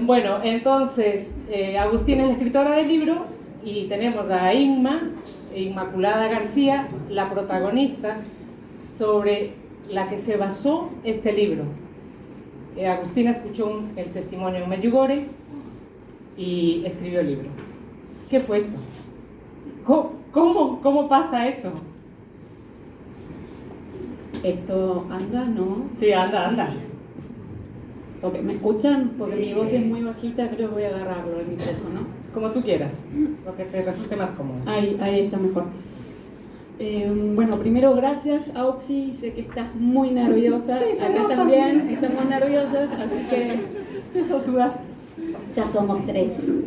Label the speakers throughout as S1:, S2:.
S1: Bueno, entonces, Agustina es la escritora del libro y tenemos a Inmaculada García, la protagonista sobre la que se basó este libro. Agustina escuchó el testimonio en Medjugorje y escribió el libro. ¿Qué fue eso? ¿Cómo pasa eso?
S2: Esto anda, ¿no?
S1: Sí, anda.
S2: Ok, ¿me escuchan? Porque mi voz es muy bajita, creo que voy a agarrarlo el micrófono.
S1: Como tú quieras, lo que te resulte más cómodo.
S2: Ahí está mejor. Bueno, primero gracias, Auxi, sé que estás muy nerviosa.
S1: Sí,
S2: acá también estamos nerviosas, así que
S1: Eso sudar.
S2: ya somos 3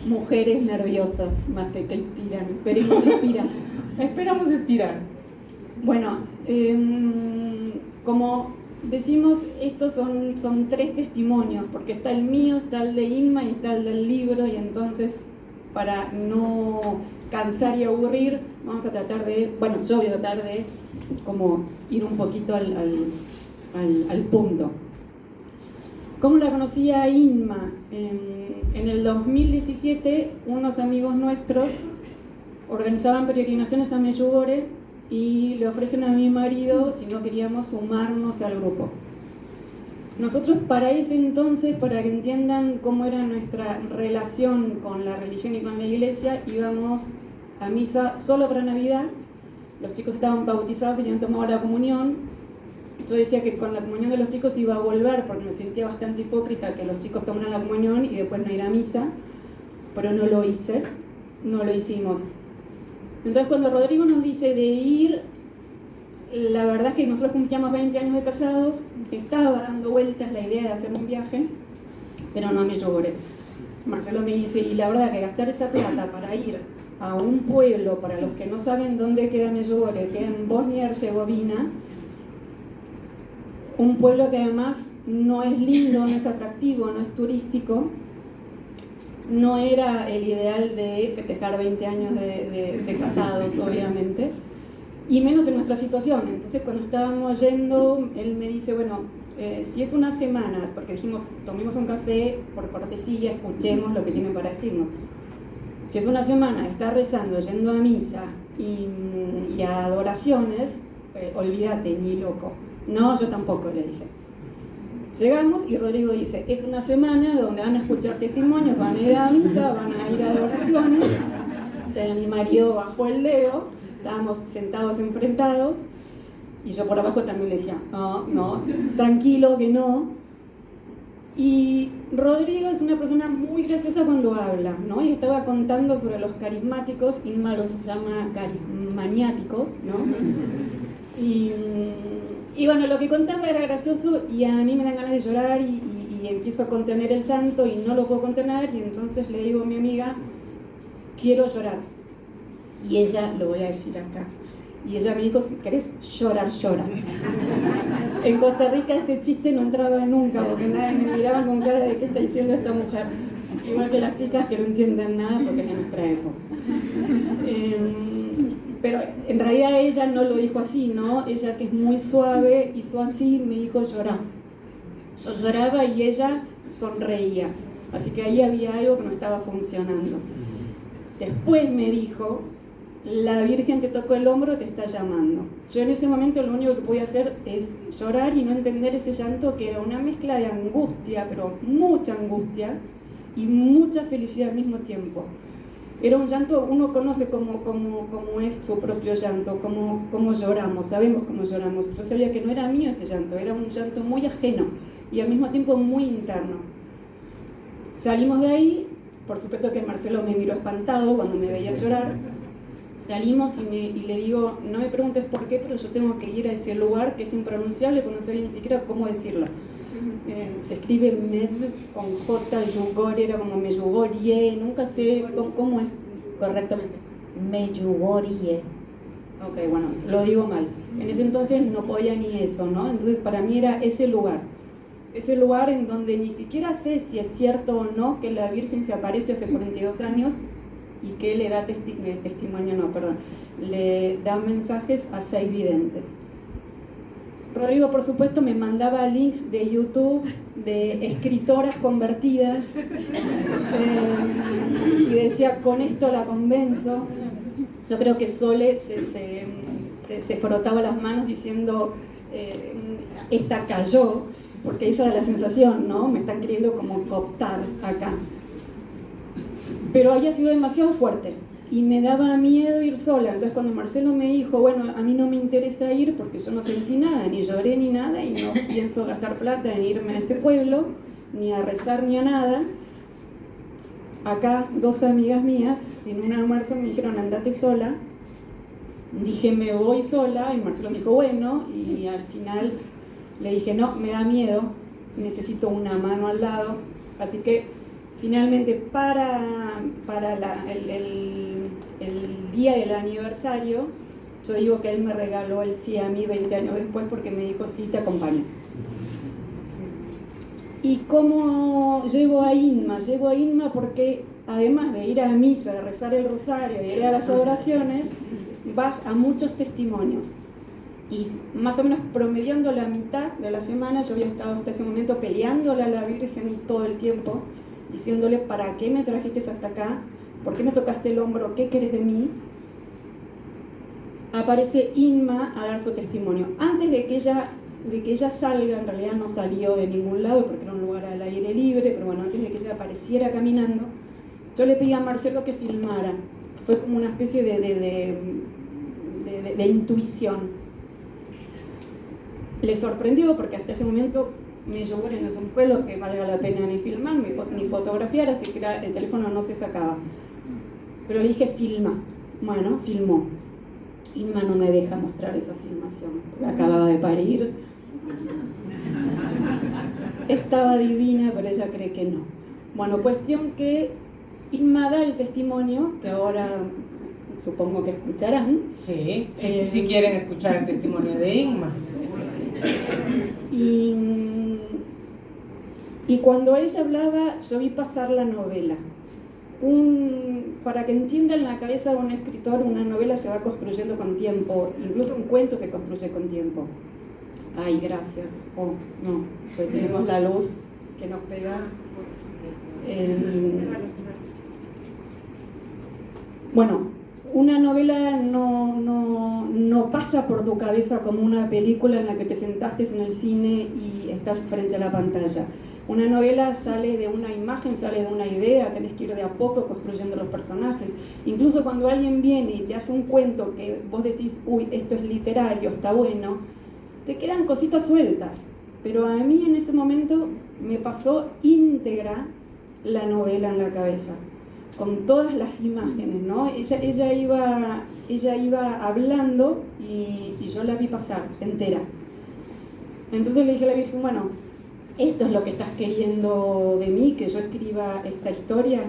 S2: mujeres nerviosas, más que inspiran. Esperemos inspirar.
S1: Esperamos inspirar.
S2: Bueno, como decimos, estos son 3 testimonios, porque está el mío, está el de Inma y está el del libro, y entonces para no cansar y aburrir, vamos a tratar de, bueno, yo voy a tratar de como ir un poquito al punto. ¿Cómo la conocí a Inma? En el 2017, unos amigos nuestros organizaban peregrinaciones a Medjugorje y le ofrecen a mi marido si no queríamos sumarnos al grupo. Nosotros para ese entonces, para que entiendan cómo era nuestra relación con la religión y con la iglesia, íbamos a misa solo para Navidad. Los chicos estaban bautizados y habían tomado la comunión. Yo decía que con la comunión de los chicos iba a volver porque me sentía bastante hipócrita que los chicos tomaran la comunión y después no ir a misa, pero no lo hicimos. Entonces cuando Rodrigo nos dice de ir, la verdad es que nosotros cumplíamos 20 años de casados, estaba dando vueltas la idea de hacer un viaje, pero no me lloré. Marcelo me dice, y la verdad que gastar esa plata para ir a un pueblo, para los que no saben dónde queda Medjugorje, queda en Bosnia y Herzegovina, un pueblo que además no es lindo, no es atractivo, no es turístico, no era el ideal de festejar 20 años de casados, obviamente, y menos en nuestra situación. Entonces cuando estábamos yendo, él me dice, bueno, si es una semana, porque dijimos, tomemos un café por cortesía, escuchemos lo que tienen para decirnos. Si es una semana de estar rezando, yendo a misa y a adoraciones, olvídate, ni loco. No, yo tampoco, le dije. Llegamos y Rodrigo dice, es una semana donde van a escuchar testimonios, van a ir a misa, van a ir a adoraciones. Entonces mi marido bajó el dedo, estábamos sentados enfrentados, y yo por abajo también le decía, no, tranquilo que no. Y Rodrigo es una persona muy graciosa cuando habla, ¿no? Y estaba contando sobre los carismáticos, Inma los llama carismaniáticos, ¿no? Y bueno, lo que contaba era gracioso y a mí me dan ganas de llorar y empiezo a contener el llanto y no lo puedo contener, y entonces le digo a mi amiga, quiero llorar. Y ella, lo voy a decir acá, y ella me dijo, si querés llorar, llora. En Costa Rica este chiste no entraba nunca porque nadie me miraba con cara de qué está diciendo esta mujer. Igual que las chicas que no entienden nada porque es de nuestra época. Pero en realidad ella no lo dijo así, ¿no? Ella, que es muy suave, hizo así, me dijo llorar. Yo lloraba y ella sonreía. Así que ahí había algo que no estaba funcionando. Después me dijo, la Virgen te tocó el hombro, te está llamando. Yo en ese momento lo único que podía hacer es llorar y no entender ese llanto, que era una mezcla de angustia, pero mucha angustia y mucha felicidad al mismo tiempo. Era un llanto, uno conoce cómo es su propio llanto, cómo lloramos, sabemos cómo lloramos. Yo sabía que no era mío ese llanto, era un llanto muy ajeno y al mismo tiempo muy interno. Salimos de ahí, por supuesto que Marcelo me miró espantado cuando me veía llorar. Salimos y le digo, no me preguntes por qué, pero yo tengo que ir a ese lugar que es impronunciable, porque no sabía ni siquiera cómo decirlo. Se escribe Med con J, Yugor, era como Medjugorje, nunca sé cómo es correctamente. Medjugorje. Ok, bueno, lo digo mal. En ese entonces no podía ni eso, ¿no? Entonces para mí era ese lugar en donde ni siquiera sé si es cierto o no que la Virgen se aparece hace 42 años y que le da le da mensajes a 6 videntes. Rodrigo, por supuesto, me mandaba links de YouTube de escritoras convertidas y decía, con esto la convenzo. Yo creo que Sole se frotaba las manos diciendo, esta cayó, porque esa era la sensación, ¿no? Me están queriendo como cooptar acá. Pero había sido demasiado fuerte y me daba miedo ir sola. Entonces cuando Marcelo me dijo, bueno, a mí no me interesa ir porque yo no sentí nada, ni lloré ni nada, y no pienso gastar plata en irme a ese pueblo, ni a rezar ni a nada. Acá 2 amigas mías en un almuerzo me dijeron, andate sola. Dije, me voy sola, y Marcelo me dijo, bueno, y al final le dije, no, me da miedo, necesito una mano al lado. Así que finalmente para el día del aniversario, yo digo que él me regaló el sí a mí 20 años después, porque me dijo, sí, te acompaño. ¿Y cómo llego a Inma? Llego a Inma porque además de ir a misa, de rezar el rosario, de ir a las adoraciones, vas a muchos testimonios. Y más o menos promediando la mitad de la semana, yo había estado hasta ese momento peleándole a la Virgen todo el tiempo, diciéndole, ¿para qué me trajiste hasta acá? ¿Por qué me tocaste el hombro? ¿Qué querés de mí? Aparece Inma a dar su testimonio. Antes de que ella salga, en realidad no salió de ningún lado porque era un lugar al aire libre, pero bueno, antes de que ella apareciera caminando, yo le pedí a Marcelo que filmara. Fue como una especie de intuición. Le sorprendió porque hasta ese momento Medjugorje no es un pueblo que valga la pena ni filmar ni fotografiar, así que el teléfono no se sacaba. Pero le dije, filma. Bueno, filmó. Inma no me deja mostrar esa filmación, acababa de parir. Estaba divina, pero ella cree que no. Bueno, cuestión que Inma da el testimonio, que ahora supongo que escucharán.
S1: Sí, si quieren escuchar el testimonio de Inma.
S2: Y cuando ella hablaba, yo vi pasar la novela. Para que entiendan la cabeza de un escritor, una novela se va construyendo con tiempo, incluso un cuento se construye con tiempo. Ay, gracias. Oh, no, pues tenemos la luz que nos pega. Bueno, una novela no pasa por tu cabeza como una película en la que te sentaste en el cine y estás frente a la pantalla. Una novela sale de una imagen, sale de una idea, tenés que ir de a poco construyendo los personajes. Incluso cuando alguien viene y te hace un cuento que vos decís, uy, esto es literario, está bueno, te quedan cositas sueltas. Pero a mí en ese momento me pasó íntegra la novela en la cabeza, con todas las imágenes, ¿no? Ella iba hablando y yo la vi pasar entera. Entonces le dije a la Virgen, bueno, esto es lo que estás queriendo de mí, que yo escriba esta historia.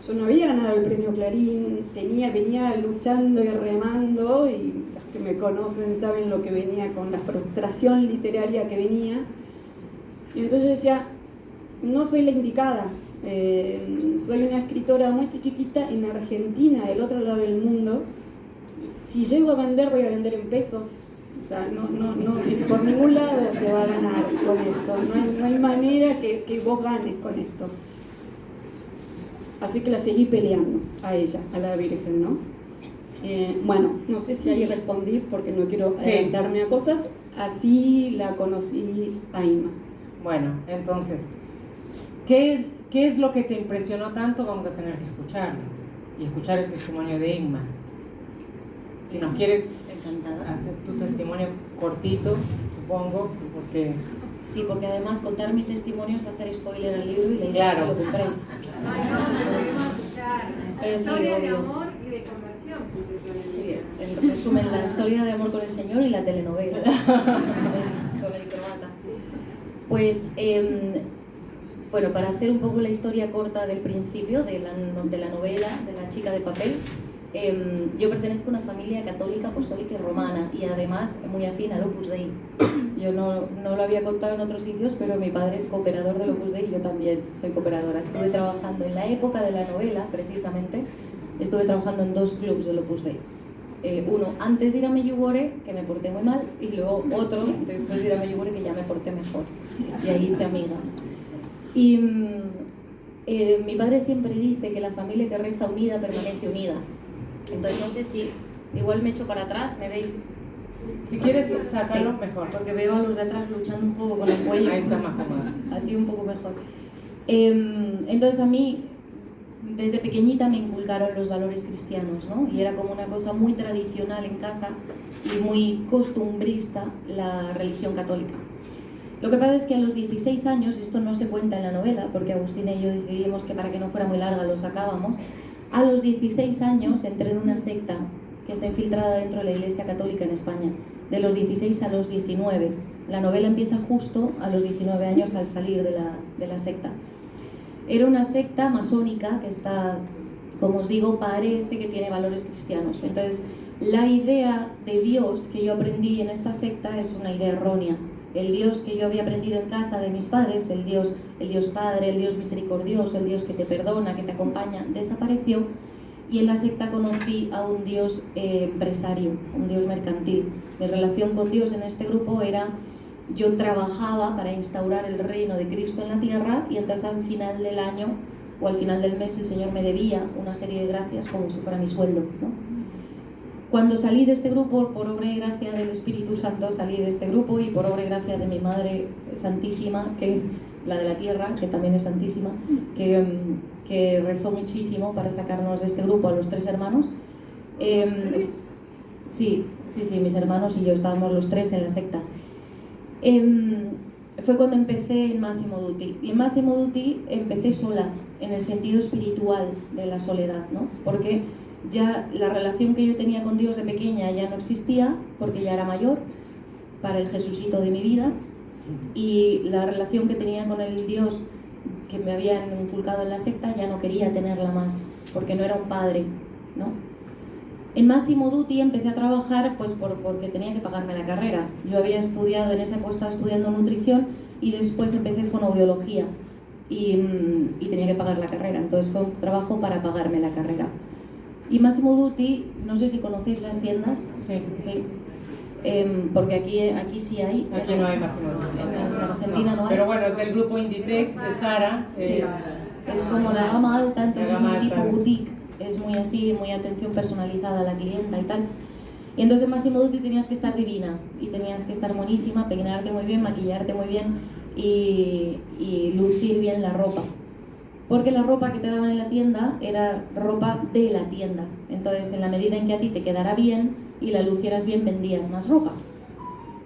S2: Yo no había ganado el premio Clarín, venía luchando y remando, y los que me conocen saben lo que venía, con la frustración literaria que venía. Y entonces yo decía, no soy la indicada, soy una escritora muy chiquitita en Argentina, del otro lado del mundo. Si llego a vender, voy a vender en pesos. O sea, no, por ningún lado se va a ganar con esto, no hay manera que vos ganes con esto. Así que la seguí peleando a ella, a la Virgen, ¿no? Bueno, no sé si ahí respondí porque no quiero adelantarme a cosas. Así la conocí a Inma.
S1: Bueno, entonces, ¿qué es lo que te impresionó tanto? Vamos a tener que escucharlo y escuchar el testimonio de Inma. Si nos quieres hacer tu testimonio cortito, supongo, porque...
S3: Sí, porque además contar mi testimonio es hacer spoiler al libro y la idea es que lo compréis.
S4: Historia de amor y de conversión.
S3: Sí, en resumen, la historia de amor con el Señor y la telenovela con el croata. Pues, bueno, para hacer un poco la historia corta del principio de la novela, de la chica de papel, yo pertenezco a una familia católica, apostólica y romana, y además muy afín al Opus Dei. Yo no lo había contado en otros sitios, pero mi padre es cooperador del Opus Dei y yo también soy cooperadora. Estuve trabajando en la época de la novela, precisamente, estuve trabajando en 2 clubs del Opus Dei. Uno antes de ir a Medjugorje, que me porté muy mal, y luego otro después de ir a Medjugorje, que ya me porté mejor. Y ahí hice amigas. Y mi padre siempre dice que la familia que reza unida permanece unida. Entonces no sé si igual me echo para atrás, ¿me veis?
S1: Si quieres sacarlo,
S3: Sí,
S1: mejor.
S3: porque veo a los de atrás luchando un poco con el cuello.
S1: Ahí está más cómodo.
S3: Así un poco mejor. Entonces a mí, desde pequeñita me inculcaron los valores cristianos, ¿no? Y era como una cosa muy tradicional en casa y muy costumbrista la religión católica. Lo que pasa es que a los 16 años, esto no se cuenta en la novela, porque Agustina y yo decidimos que para que no fuera muy larga lo sacábamos, a los 16 años entré en una secta que está infiltrada dentro de la Iglesia Católica en España, de los 16 a los 19. La novela empieza justo a los 19 años al salir de la secta. Era una secta masónica que está, como os digo, parece que tiene valores cristianos. Entonces, la idea de Dios que yo aprendí en esta secta es una idea errónea. El Dios que yo había aprendido en casa de mis padres, el Dios Padre, el Dios misericordioso, el Dios que te perdona, que te acompaña, desapareció. Y en la secta conocí a un Dios empresario, un Dios mercantil. Mi relación con Dios en este grupo era, yo trabajaba para instaurar el reino de Cristo en la tierra, y entonces al final del año o al final del mes el Señor me debía una serie de gracias como si fuera mi sueldo, ¿no? Cuando salí de este grupo, por obra y gracia del Espíritu Santo, salí de este grupo, y por obra y gracia de mi Madre Santísima, que la de la tierra, que también es santísima, que rezó muchísimo para sacarnos de este grupo a los 3 hermanos. Sí, mis hermanos y yo estábamos los 3 en la secta. Fue cuando empecé en Massimo Dutti. Y en Massimo Dutti empecé sola, en el sentido espiritual de la soledad, ¿no? Porque ya la relación que yo tenía con Dios de pequeña ya no existía, porque ya era mayor para el Jesucito de mi vida, y la relación que tenía con el Dios que me habían inculcado en la secta ya no quería tenerla más, porque no era un padre, ¿no? En Massimo Dutti empecé a trabajar pues porque tenía que pagarme la carrera. Yo había estudiado, en esa época estaba estudiando nutrición, y después empecé fonoaudiología y tenía que pagar la carrera, entonces fue un trabajo para pagarme la carrera. Y Massimo Dutti, no sé si conocéis las tiendas.
S1: Sí.
S3: Sí. Porque aquí sí hay.
S1: Aquí no hay Massimo Dutti.
S3: En Argentina no hay.
S1: Pero bueno, es del grupo Inditex, de Sara.
S3: Sí. Es como la gama alta, entonces es muy tipo
S1: alta.
S3: boutique. Es muy así, muy atención personalizada a la clienta y tal. Y entonces en Massimo Dutti tenías que estar divina, y tenías que estar monísima, peinarte muy bien, maquillarte muy bien y lucir bien la ropa. Porque la ropa que te daban en la tienda era ropa de la tienda. Entonces, en la medida en que a ti te quedara bien y la lucieras bien, vendías más ropa.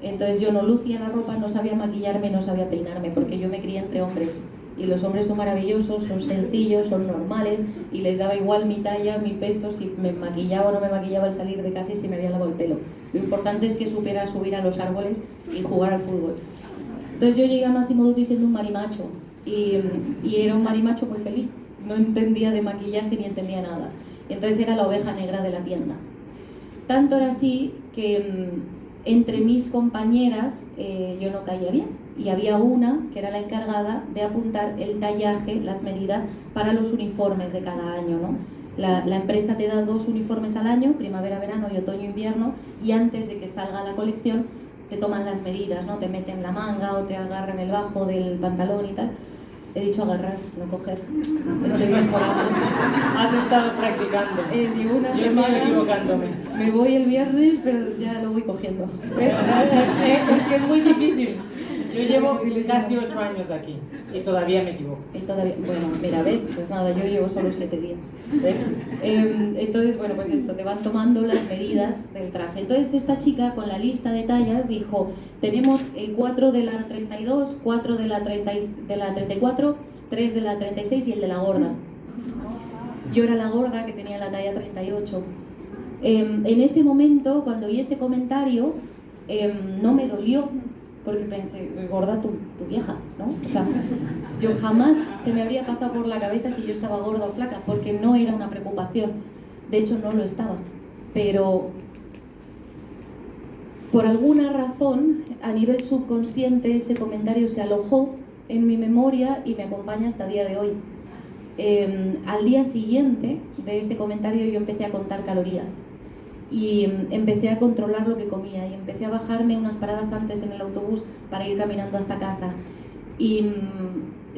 S3: Entonces yo no lucía la ropa, no sabía maquillarme, no sabía peinarme, porque yo me crié entre hombres. Y los hombres son maravillosos, son sencillos, son normales, y les daba igual mi talla, mi peso, si me maquillaba o no me maquillaba al salir de casa y si me había lavado el pelo. Lo importante es que supiera subir a los árboles y jugar al fútbol. Entonces yo llegué a Massimo Dutti siendo un marimacho. Y era un marimacho muy feliz, no entendía de maquillaje ni entendía nada. Y entonces era la oveja negra de la tienda. Tanto era así que entre mis compañeras yo no caía bien, y había una que era la encargada de apuntar el tallaje, las medidas para los uniformes de cada año, ¿no? La empresa te da 2 uniformes al año, primavera, verano y otoño, invierno, y antes de que salga la colección te toman las medidas, ¿no? Te meten la manga o te agarran el bajo del pantalón y tal. He dicho agarrar, no coger. Estoy mejorando.
S1: Has estado practicando.
S3: Llevo una
S1: Yo
S3: semana.
S1: sigo equivocándome.
S3: Me voy el viernes, pero ya lo voy cogiendo.
S1: Es que es muy difícil. Yo llevo casi 8 años aquí y todavía me equivoco.
S3: Y todavía, bueno, mira, ¿ves? Pues nada, yo llevo solo 7 días.
S1: ¿Ves?
S3: Entonces, bueno, pues esto, te van tomando las medidas del traje. Entonces esta chica con la lista de tallas dijo, tenemos 4 de la 32, 4 de la 34, 3 de la 36 y el de la gorda. Yo era la gorda, que tenía la talla 38. En ese momento, cuando oí ese comentario, no me dolió, porque pensé, gorda tu vieja, ¿no? O sea, yo jamás se me habría pasado por la cabeza si yo estaba gorda o flaca, porque no era una preocupación. De hecho, no lo estaba. Pero por alguna razón, a nivel subconsciente, ese comentario se alojó en mi memoria y me acompaña hasta el día de hoy. Al día siguiente de ese comentario yo empecé a contar calorías. y empecé a controlar lo que comía y empecé a bajarme unas paradas antes en el autobús para ir caminando hasta casa y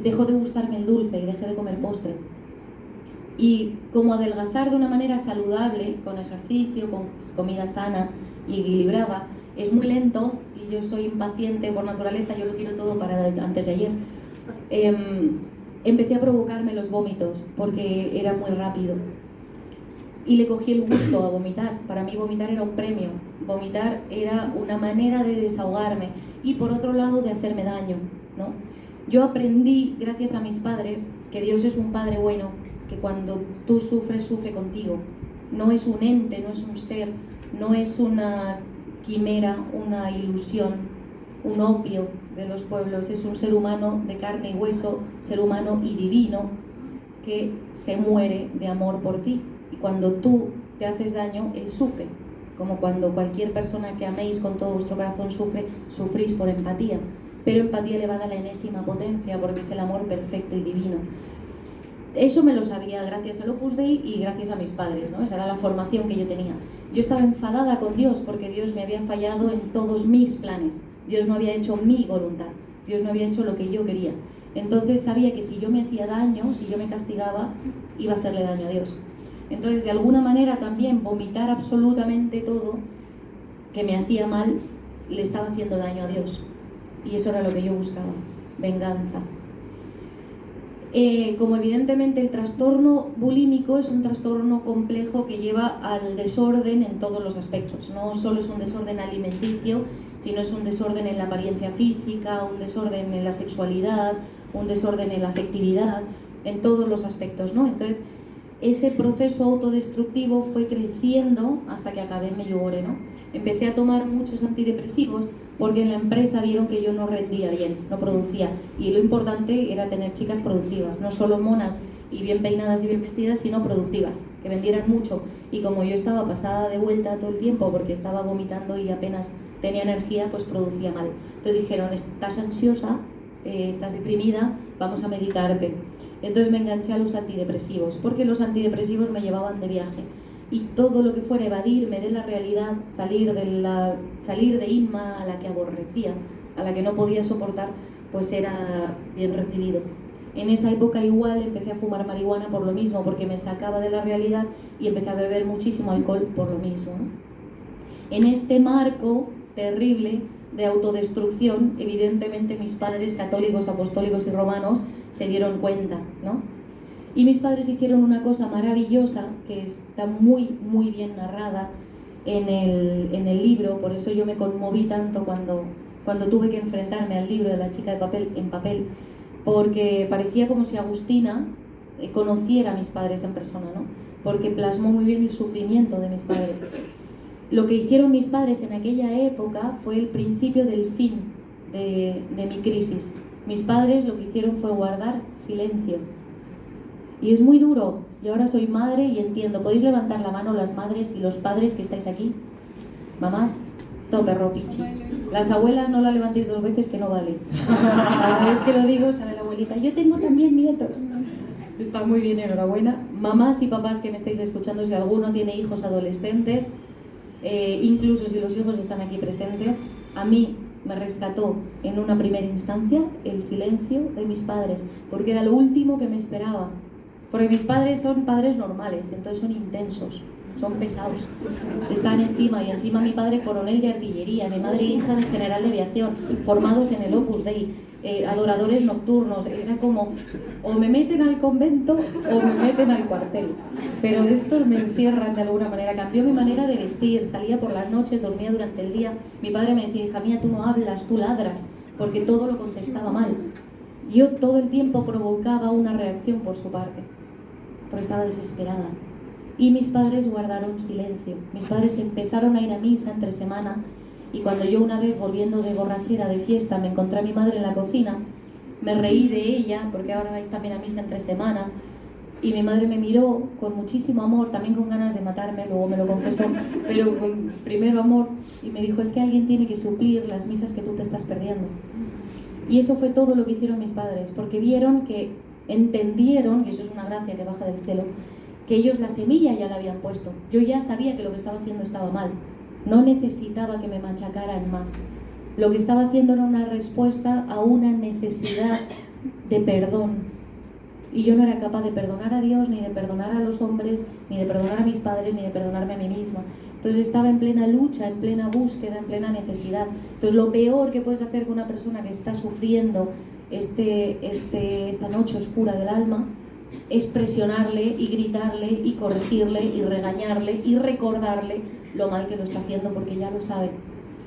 S3: dejó de gustarme el dulce y dejé de comer postre. Y como adelgazar de una manera saludable, con ejercicio, con comida sana y equilibrada, es muy lento y yo soy impaciente por naturaleza, yo lo quiero todo para antes de ayer. Empecé a provocarme los vómitos porque era muy rápido y le cogí el gusto a vomitar. Para mí vomitar era un premio, vomitar era una manera de desahogarme y por otro lado de hacerme daño, ¿no? Yo aprendí, gracias a mis padres, que Dios es un Padre bueno, que cuando tú sufres, sufre contigo. No es un ente, no es un ser, no es una quimera, una ilusión, un opio de los pueblos, es un ser humano de carne y hueso, ser humano y divino, que se muere de amor por ti. Y cuando tú te haces daño, Él sufre, como cuando cualquier persona que améis con todo vuestro corazón sufre, sufrís por empatía, pero empatía elevada a la enésima potencia, porque es el amor perfecto y divino. Eso me lo sabía gracias al Opus Dei y gracias a mis padres, ¿no? Esa era la formación que yo tenía. Yo estaba enfadada con Dios porque Dios me había fallado en todos mis planes. Dios no había hecho mi voluntad, Dios no había hecho lo que yo quería. Entonces sabía que si yo me hacía daño, si yo me castigaba, iba a hacerle daño a Dios. Entonces, de alguna manera también vomitar absolutamente todo que me hacía mal, le estaba haciendo daño a Dios. Y eso era lo que yo buscaba, venganza. Como evidentemente el trastorno bulímico es un trastorno complejo que lleva al desorden en todos los aspectos. No solo es un desorden alimenticio, sino es un desorden en la apariencia física, un desorden en la sexualidad, un desorden en la afectividad, en todos los aspectos, ¿no? Entonces, ese proceso autodestructivo fue creciendo hasta que acabé en Medjugorje, ¿no? Empecé a tomar muchos antidepresivos porque en la empresa vieron que yo no rendía bien, no producía. Y lo importante era tener chicas productivas, no solo monas y bien peinadas y bien vestidas, sino productivas, que vendieran mucho. Y como yo estaba pasada de vuelta todo el tiempo porque estaba vomitando y apenas tenía energía, pues producía mal. Entonces dijeron, estás ansiosa, estás deprimida, vamos a medicarte. Entonces me enganché a los antidepresivos, porque los antidepresivos me llevaban de viaje. Y todo lo que fuera evadirme de la realidad, salir de Inma, a la que aborrecía, a la que no podía soportar, pues era bien recibido. En esa época igual empecé a fumar marihuana por lo mismo, porque me sacaba de la realidad y empecé a beber muchísimo alcohol por lo mismo, ¿no? En este marco terrible de autodestrucción, evidentemente mis padres católicos, apostólicos y romanos se dieron cuenta, ¿no? Y mis padres hicieron una cosa maravillosa que está muy, muy bien narrada en el libro, por eso yo me conmoví tanto cuando tuve que enfrentarme al libro de la chica de papel en papel, porque parecía como si Agustina conociera a mis padres en persona, ¿no? Porque plasmó muy bien el sufrimiento de mis padres. Lo que hicieron mis padres en aquella época fue el principio del fin de mi crisis. Mis padres lo que hicieron fue guardar silencio. Y es muy duro. Yo ahora soy madre y entiendo. ¿Podéis levantar la mano las madres y los padres que estáis aquí? Mamás, todo perro pichi. Las abuelas no la levantéis 2 veces que no vale. Cada vez que lo digo sale la abuelita. Yo tengo también nietos. Está muy bien, enhorabuena. Mamás y papás que me estáis escuchando, si alguno tiene hijos adolescentes, incluso si los hijos están aquí presentes, a mí me rescató en una primera instancia el silencio de mis padres, porque era lo último que me esperaba. Porque mis padres son padres normales, entonces son intensos, son pesados, están encima, y encima mi padre coronel de artillería, mi madre hija de general de aviación, formados en el Opus Dei, adoradores nocturnos. Era como, o me meten al convento o me meten al cuartel, pero estos me encierran de alguna manera. Cambió mi manera de vestir, salía por las noches, dormía durante el día. Mi padre me decía, hija mía, tú no hablas, tú ladras, porque todo lo contestaba mal. Yo todo el tiempo provocaba una reacción por su parte, porque estaba desesperada. Y mis padres guardaron silencio. Mis padres empezaron a ir a misa entre semana, y cuando yo una vez, volviendo de borrachera, de fiesta, me encontré a mi madre en la cocina, me reí de ella, porque ahora vais también a misa entre semana, y mi madre me miró con muchísimo amor, también con ganas de matarme, luego me lo confesó, pero con primero amor, y me dijo, es que alguien tiene que suplir las misas que tú te estás perdiendo. Y eso fue todo lo que hicieron mis padres, porque vieron que, entendieron, y eso es una gracia que baja del cielo, que ellos la semilla ya la habían puesto. Yo ya sabía que lo que estaba haciendo estaba mal. No necesitaba que me machacaran más. Lo que estaba haciendo era una respuesta a una necesidad de perdón. Y yo no era capaz de perdonar a Dios, ni de perdonar a los hombres, ni de perdonar a mis padres, ni de perdonarme a mí misma. Entonces estaba en plena lucha, en plena búsqueda, en plena necesidad. Entonces lo peor que puedes hacer con una persona que está sufriendo esta noche oscura del alma es presionarle y gritarle y corregirle y regañarle y recordarle lo mal que lo está haciendo, porque ya lo sabe.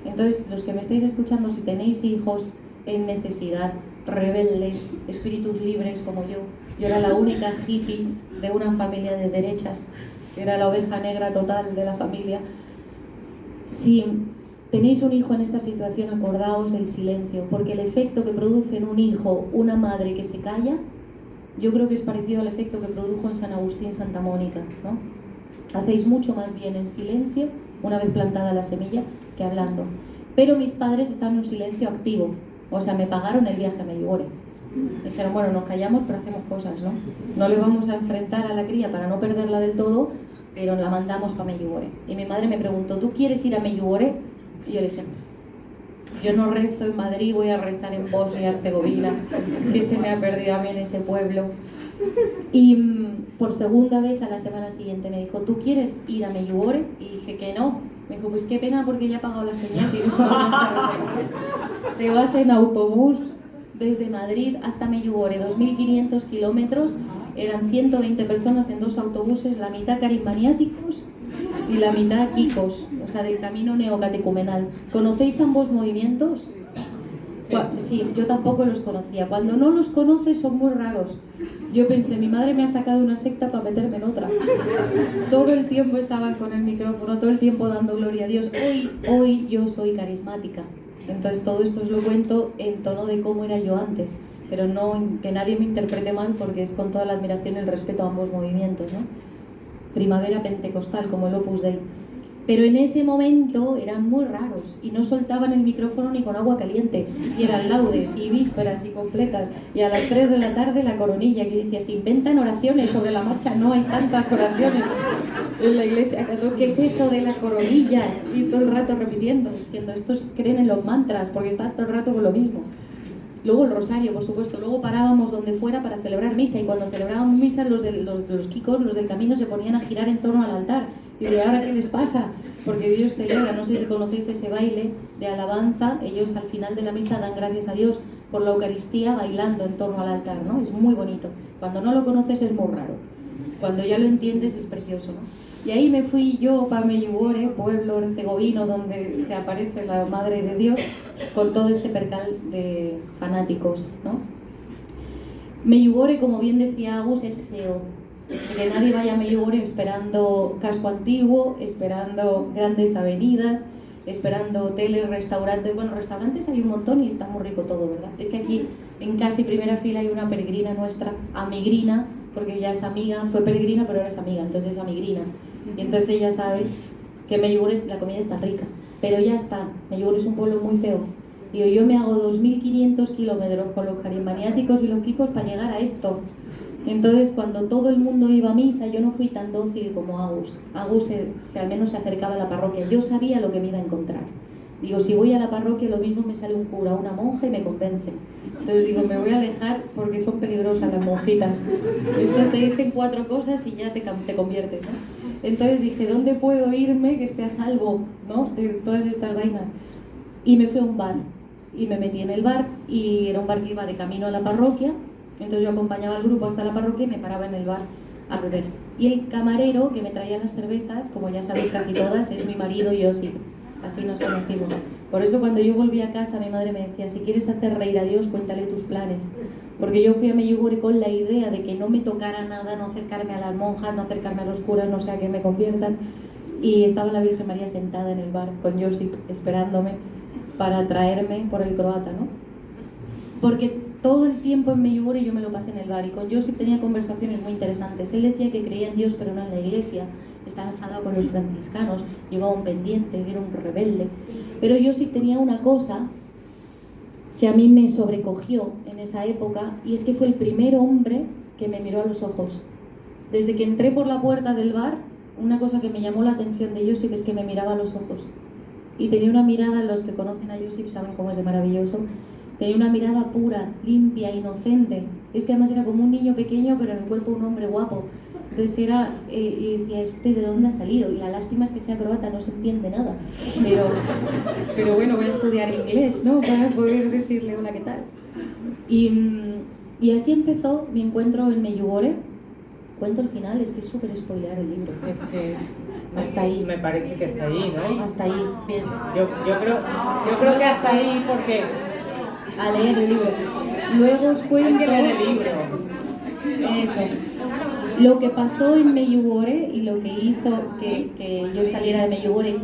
S3: Entonces, los que me estáis escuchando, si tenéis hijos en necesidad, rebeldes, espíritus libres como yo era la única hippie de una familia de derechas, era la oveja negra total de la familia. Si tenéis un hijo en esta situación, acordaos del silencio, porque el efecto que produce en un hijo una madre que se calla, yo creo que es parecido al efecto que produjo en San Agustín Santa Mónica, ¿no? Hacéis mucho más bien en silencio, una vez plantada la semilla, que hablando. Pero mis padres están en un silencio activo, o sea, me pagaron el viaje a Medjugorje. Dijeron, bueno, nos callamos, pero hacemos cosas, ¿no? No le vamos a enfrentar a la cría para no perderla del todo, pero la mandamos para Medjugorje. Y mi madre me preguntó, ¿tú quieres ir a Medjugorje? Y yo le dije, yo no rezo en Madrid, voy a rezar en Bosnia y Herzegovina, que se me ha perdido a mí en ese pueblo. Y por segunda vez a la semana siguiente me dijo, ¿tú quieres ir a Medjugorje? Y dije que no. Me dijo, pues qué pena porque ya he pagado la señal, tienes una reserva. Te vas en autobús desde Madrid hasta Medjugorje, 2.500 kilómetros, eran 120 personas en 2 autobuses, la mitad carismaniáticos y la mitad kikos, o sea, del camino neocatecumenal. ¿Conocéis ambos movimientos? Sí, yo tampoco los conocía. Cuando no los conoces son muy raros. Yo pensé, mi madre me ha sacado una secta para meterme en otra. Todo el tiempo estaban con el micrófono, todo el tiempo dando gloria a Dios. Hoy yo soy carismática. Entonces todo esto os lo cuento en tono de cómo era yo antes. Pero no que nadie me interprete mal, porque es con toda la admiración y el respeto a ambos movimientos, ¿no? Primavera pentecostal, como el Opus Dei. Pero en ese momento eran muy raros y no soltaban el micrófono ni con agua caliente, y eran laudes y vísperas y completas, y a las 3 de la tarde la coronilla, que decía, se inventan oraciones sobre la marcha, no hay tantas oraciones en la iglesia. ¿Qué es eso de la coronilla? Y todo el rato repitiendo, diciendo, estos creen en los mantras porque están todo el rato con lo mismo. Luego el rosario, por supuesto. Luego parábamos donde fuera para celebrar misa, y cuando celebrábamos misa los kikos, los del camino, se ponían a girar en torno al altar. Y de ahora, ¿qué les pasa? Porque Dios celebra, no sé si conocéis ese baile de alabanza, ellos al final de la misa dan gracias a Dios por la Eucaristía bailando en torno al altar, ¿no? Es muy bonito. Cuando no lo conoces es muy raro. Cuando ya lo entiendes es precioso, ¿no? Y ahí me fui yo para Medjugorje, pueblo herzegovino donde se aparece la Madre de Dios, con todo este percal de fanáticos, ¿no? Medjugorje, como bien decía Agus, es feo. Que nadie vaya a Medjugorje esperando casco antiguo, esperando grandes avenidas, esperando hoteles, restaurantes. Bueno, restaurantes hay un montón y está muy rico todo, ¿verdad? Es que aquí en casi primera fila hay una peregrina nuestra, amigrina, porque ella es amiga, fue peregrina pero ahora es amiga, entonces es amigrina. Y entonces ella sabe que Medjugorje la comida está rica, pero ya está, Medjugorje es un pueblo muy feo. Digo, yo me hago 2.500 kilómetros con los carismaniáticos y los kikos para llegar a esto. Entonces, cuando todo el mundo iba a misa, yo no fui tan dócil como Agus. Agus al menos se acercaba a la parroquia. Yo sabía lo que me iba a encontrar. Digo, si voy a la parroquia, lo mismo me sale un cura, una monja y me convencen. Entonces digo, me voy a alejar porque son peligrosas las monjitas. Estas te dicen 4 cosas y ya te conviertes, ¿no? Entonces dije, ¿dónde puedo irme que esté a salvo, ¿no?, de todas estas vainas? Y me fui a un bar. Y me metí en el bar, y era un bar que iba de camino a la parroquia. Entonces yo acompañaba al grupo hasta la parroquia y me paraba en el bar a beber. Y el camarero que me traía las cervezas, como ya sabéis casi todas, es mi marido Josip. Así nos conocimos. Por eso cuando yo volví a casa, mi madre me decía, si quieres hacer reír a Dios, cuéntale tus planes. Porque yo fui a Medjugorje con la idea de que no me tocara nada, no acercarme a las monjas, no acercarme a los curas, no sea que me conviertan. Y estaba la Virgen María sentada en el bar con Josip, esperándome para traerme por el croata, ¿no? Porque todo el tiempo en Medjugorje yo me lo pasé en el bar, y con Josip tenía conversaciones muy interesantes. Él decía que creía en Dios pero no en la iglesia, estaba enfadado con los franciscanos, llevaba un pendiente, era un rebelde. Pero Josip tenía una cosa que a mí me sobrecogió en esa época, y es que fue el primer hombre que me miró a los ojos. Desde que entré por la puerta del bar, una cosa que me llamó la atención de Josip es que me miraba a los ojos. Y tenía una mirada, los que conocen a Josip saben cómo es de maravilloso, tenía una mirada pura, limpia, inocente. Es que además era como un niño pequeño, pero en el cuerpo un hombre guapo. Entonces era, yo decía, ¿de dónde ha salido? Y la lástima es que sea croata, no se entiende nada. Pero bueno, voy a estudiar inglés, ¿no? Para poder decirle hola, ¿qué tal? Y así empezó mi encuentro en Medjugorje. Cuento el final, es que es súper spoilear el libro.
S1: Es que
S3: hasta ahí.
S1: Me parece que hasta ahí, ¿no?
S3: Hasta ahí, bien.
S1: Yo creo que hasta ahí porque...
S3: A leer el libro. Luego os cuento...
S1: Hay que leer el libro.
S3: Eso. Lo que pasó en Medjugorje y lo que hizo que yo saliera de Medjugorje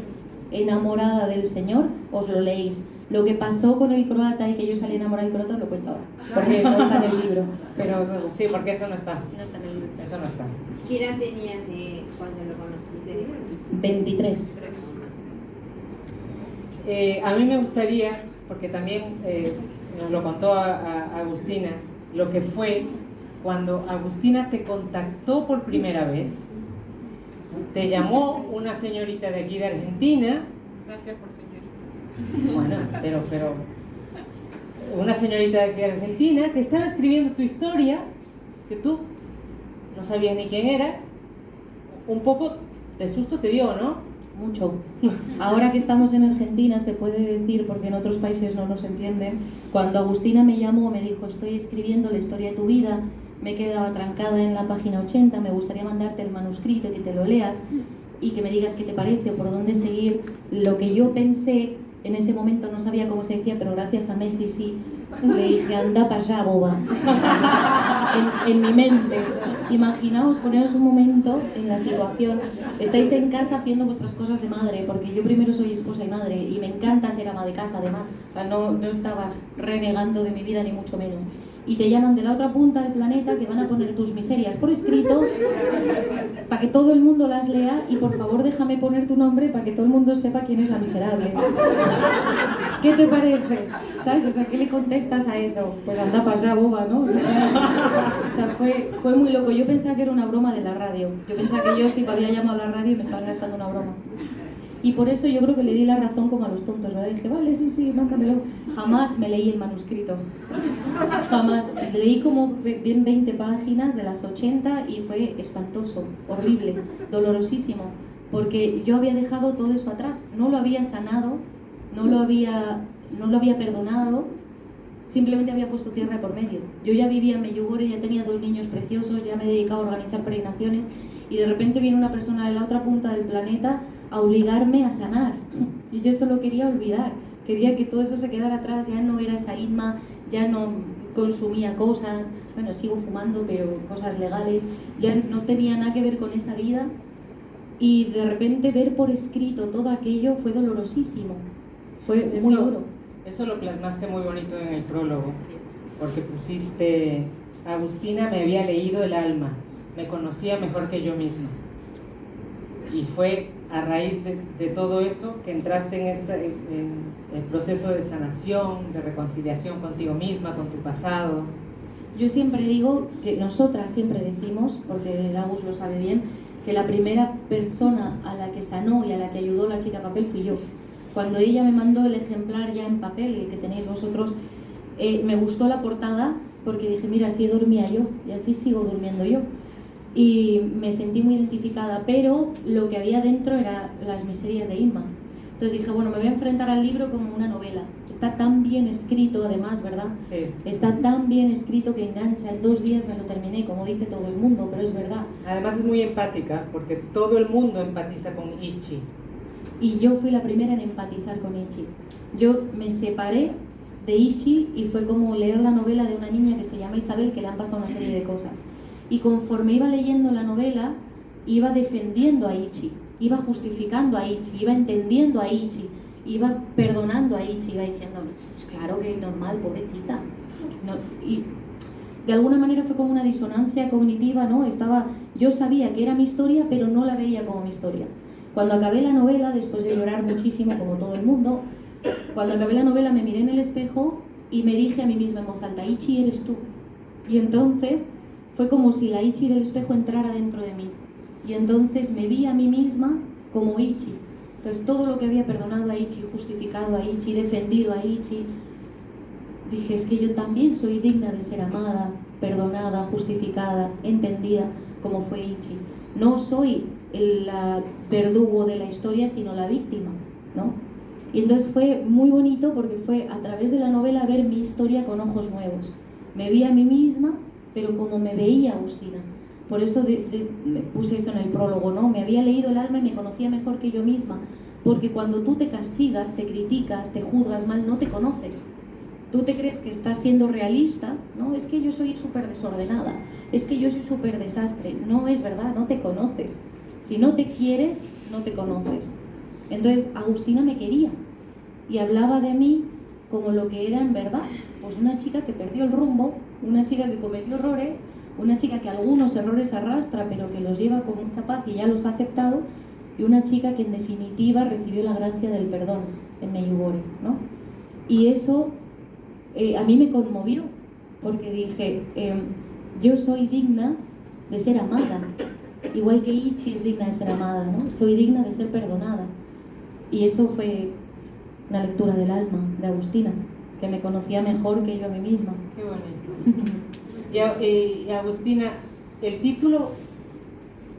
S3: enamorada del Señor, os lo leéis. Lo que pasó con el croata y que yo salí enamorada del croata os lo cuento ahora, porque no está en el libro, pero luego.
S1: Sí, porque eso no está.
S3: No está en el libro.
S1: Eso no está.
S4: ¿Qué edad tenías cuando lo conociste?
S3: 23.
S1: A mí me gustaría, porque también nos lo contó a Agustina, lo que fue cuando Agustina te contactó por primera vez. Te llamó una señorita de aquí de Argentina.
S2: Gracias por señorita.
S1: Bueno, pero una señorita de aquí de Argentina que estaba escribiendo tu historia, que tú no sabías ni quién era. Un poco de susto te dio, ¿no?
S3: Mucho. Ahora que estamos en Argentina se puede decir, porque en otros países no nos entienden, cuando Agustina me llamó, me dijo, estoy escribiendo la historia de tu vida, me he quedado atrancada en la página 80, me gustaría mandarte el manuscrito y que te lo leas y que me digas qué te parece o por dónde seguir. Lo que yo pensé, en ese momento no sabía cómo se decía, pero gracias a Messi sí, le dije, anda para allá, boba. En mi mente. Imaginaos, poneros un momento en la situación. Estáis en casa haciendo vuestras cosas de madre, porque yo primero soy esposa y madre, y me encanta ser ama de casa además. O sea, no estaba renegando de mi vida ni mucho menos. Y te llaman de la otra punta del planeta que van a poner tus miserias por escrito para que todo el mundo las lea y por favor déjame poner tu nombre para que todo el mundo sepa quién es la miserable. ¿Qué te parece? ¿Sabes? O sea, ¿qué le contestas a eso? Pues anda para allá, boba, ¿no? O sea, fue muy loco. Yo pensaba que era una broma de la radio. Yo pensaba que yo sí había llamado a la radio y me estaban gastando una broma. Y por eso yo creo que le di la razón como a los tontos, ¿verdad? Dije, vale, sí, mándamelo. Jamás me leí el manuscrito. Jamás. Leí como bien 20 páginas de las 80 y fue espantoso, horrible, dolorosísimo. Porque yo había dejado todo eso atrás. No lo había sanado, no lo había perdonado, simplemente había puesto tierra por medio. Yo ya vivía en Medjugorje, ya tenía 2 niños preciosos, ya me dedicaba a organizar peregrinaciones y de repente viene una persona de la otra punta del planeta a obligarme a sanar. Y yo solo quería olvidar, quería que todo eso se quedara atrás, ya no era esa Inma, ya no consumía cosas, bueno, sigo fumando, pero cosas legales, ya no tenía nada que ver con esa vida. Y de repente ver por escrito todo aquello fue dolorosísimo, fue muy duro.
S1: Eso lo plasmaste muy bonito en el prólogo, porque pusiste, Agustina me había leído el alma, me conocía mejor que yo misma. Y fue a raíz de todo eso que entraste en el proceso de sanación, de reconciliación contigo misma, con tu pasado.
S3: Yo siempre digo, que nosotras siempre decimos, porque Agus lo sabe bien, que la primera persona a la que sanó y a la que ayudó la chica papel fui yo. Cuando ella me mandó el ejemplar ya en papel, el que tenéis vosotros, me gustó la portada porque dije, mira, así dormía yo y así sigo durmiendo yo. Y me sentí muy identificada, pero lo que había dentro era las miserias de Inma. Entonces dije, bueno, me voy a enfrentar al libro como una novela. Está tan bien escrito además, ¿verdad?
S1: Sí.
S3: Está tan bien escrito que engancha. En 2 días me lo terminé, como dice todo el mundo, pero es verdad.
S1: Además es muy empática, porque todo el mundo empatiza con Ichi.
S3: Y yo fui la primera en empatizar con Ichi. Yo me separé de Ichi y fue como leer la novela de una niña que se llama Isabel, que le han pasado una serie de cosas. Y conforme iba leyendo la novela, iba defendiendo a Ichi, iba justificando a Ichi, iba entendiendo a Ichi, iba perdonando a Ichi, iba diciendo, pues claro que es normal, pobrecita. No, y de alguna manera fue como una disonancia cognitiva, ¿no? Yo sabía que era mi historia, pero no la veía como mi historia. Cuando acabé la novela, después de llorar muchísimo, como todo el mundo, cuando acabé la novela me miré en el espejo y me dije a mí misma en voz alta, Ichi, eres tú. Y entonces Fue como si la Ichi del espejo entrara dentro de mí. Y entonces me vi a mí misma como Ichi. Entonces todo lo que había perdonado a Ichi, justificado a Ichi, defendido a Ichi, dije, es que yo también soy digna de ser amada, perdonada, justificada, entendida, como fue Ichi. No soy el verdugo de la historia, sino la víctima, ¿no? Y entonces fue muy bonito porque fue a través de la novela ver mi historia con ojos nuevos. Me vi a mí misma, pero como me veía Agustina. Por eso me puse eso en el prólogo, ¿no? Me había leído el alma y me conocía mejor que yo misma. Porque cuando tú te castigas, te criticas, te juzgas mal, no te conoces. Tú te crees que estás siendo realista, ¿no? Es que yo soy súper desordenada, es que yo soy súper desastre. No es verdad, no te conoces. Si no te quieres, no te conoces. Entonces Agustina me quería y hablaba de mí como lo que era en verdad. Pues una chica que perdió el rumbo, una chica que cometió errores, una chica que algunos errores arrastra pero que los lleva con mucha paz y ya los ha aceptado, y una chica que en definitiva recibió la gracia del perdón en Meyugore, ¿no? Y eso a mí me conmovió porque dije, yo soy digna de ser amada, igual que Ichi es digna de ser amada, ¿no? Soy digna de ser perdonada. Y eso fue una lectura del alma de Agustina, que me conocía mejor que yo a mí misma.
S1: Qué bonito. Y Agustina, el título,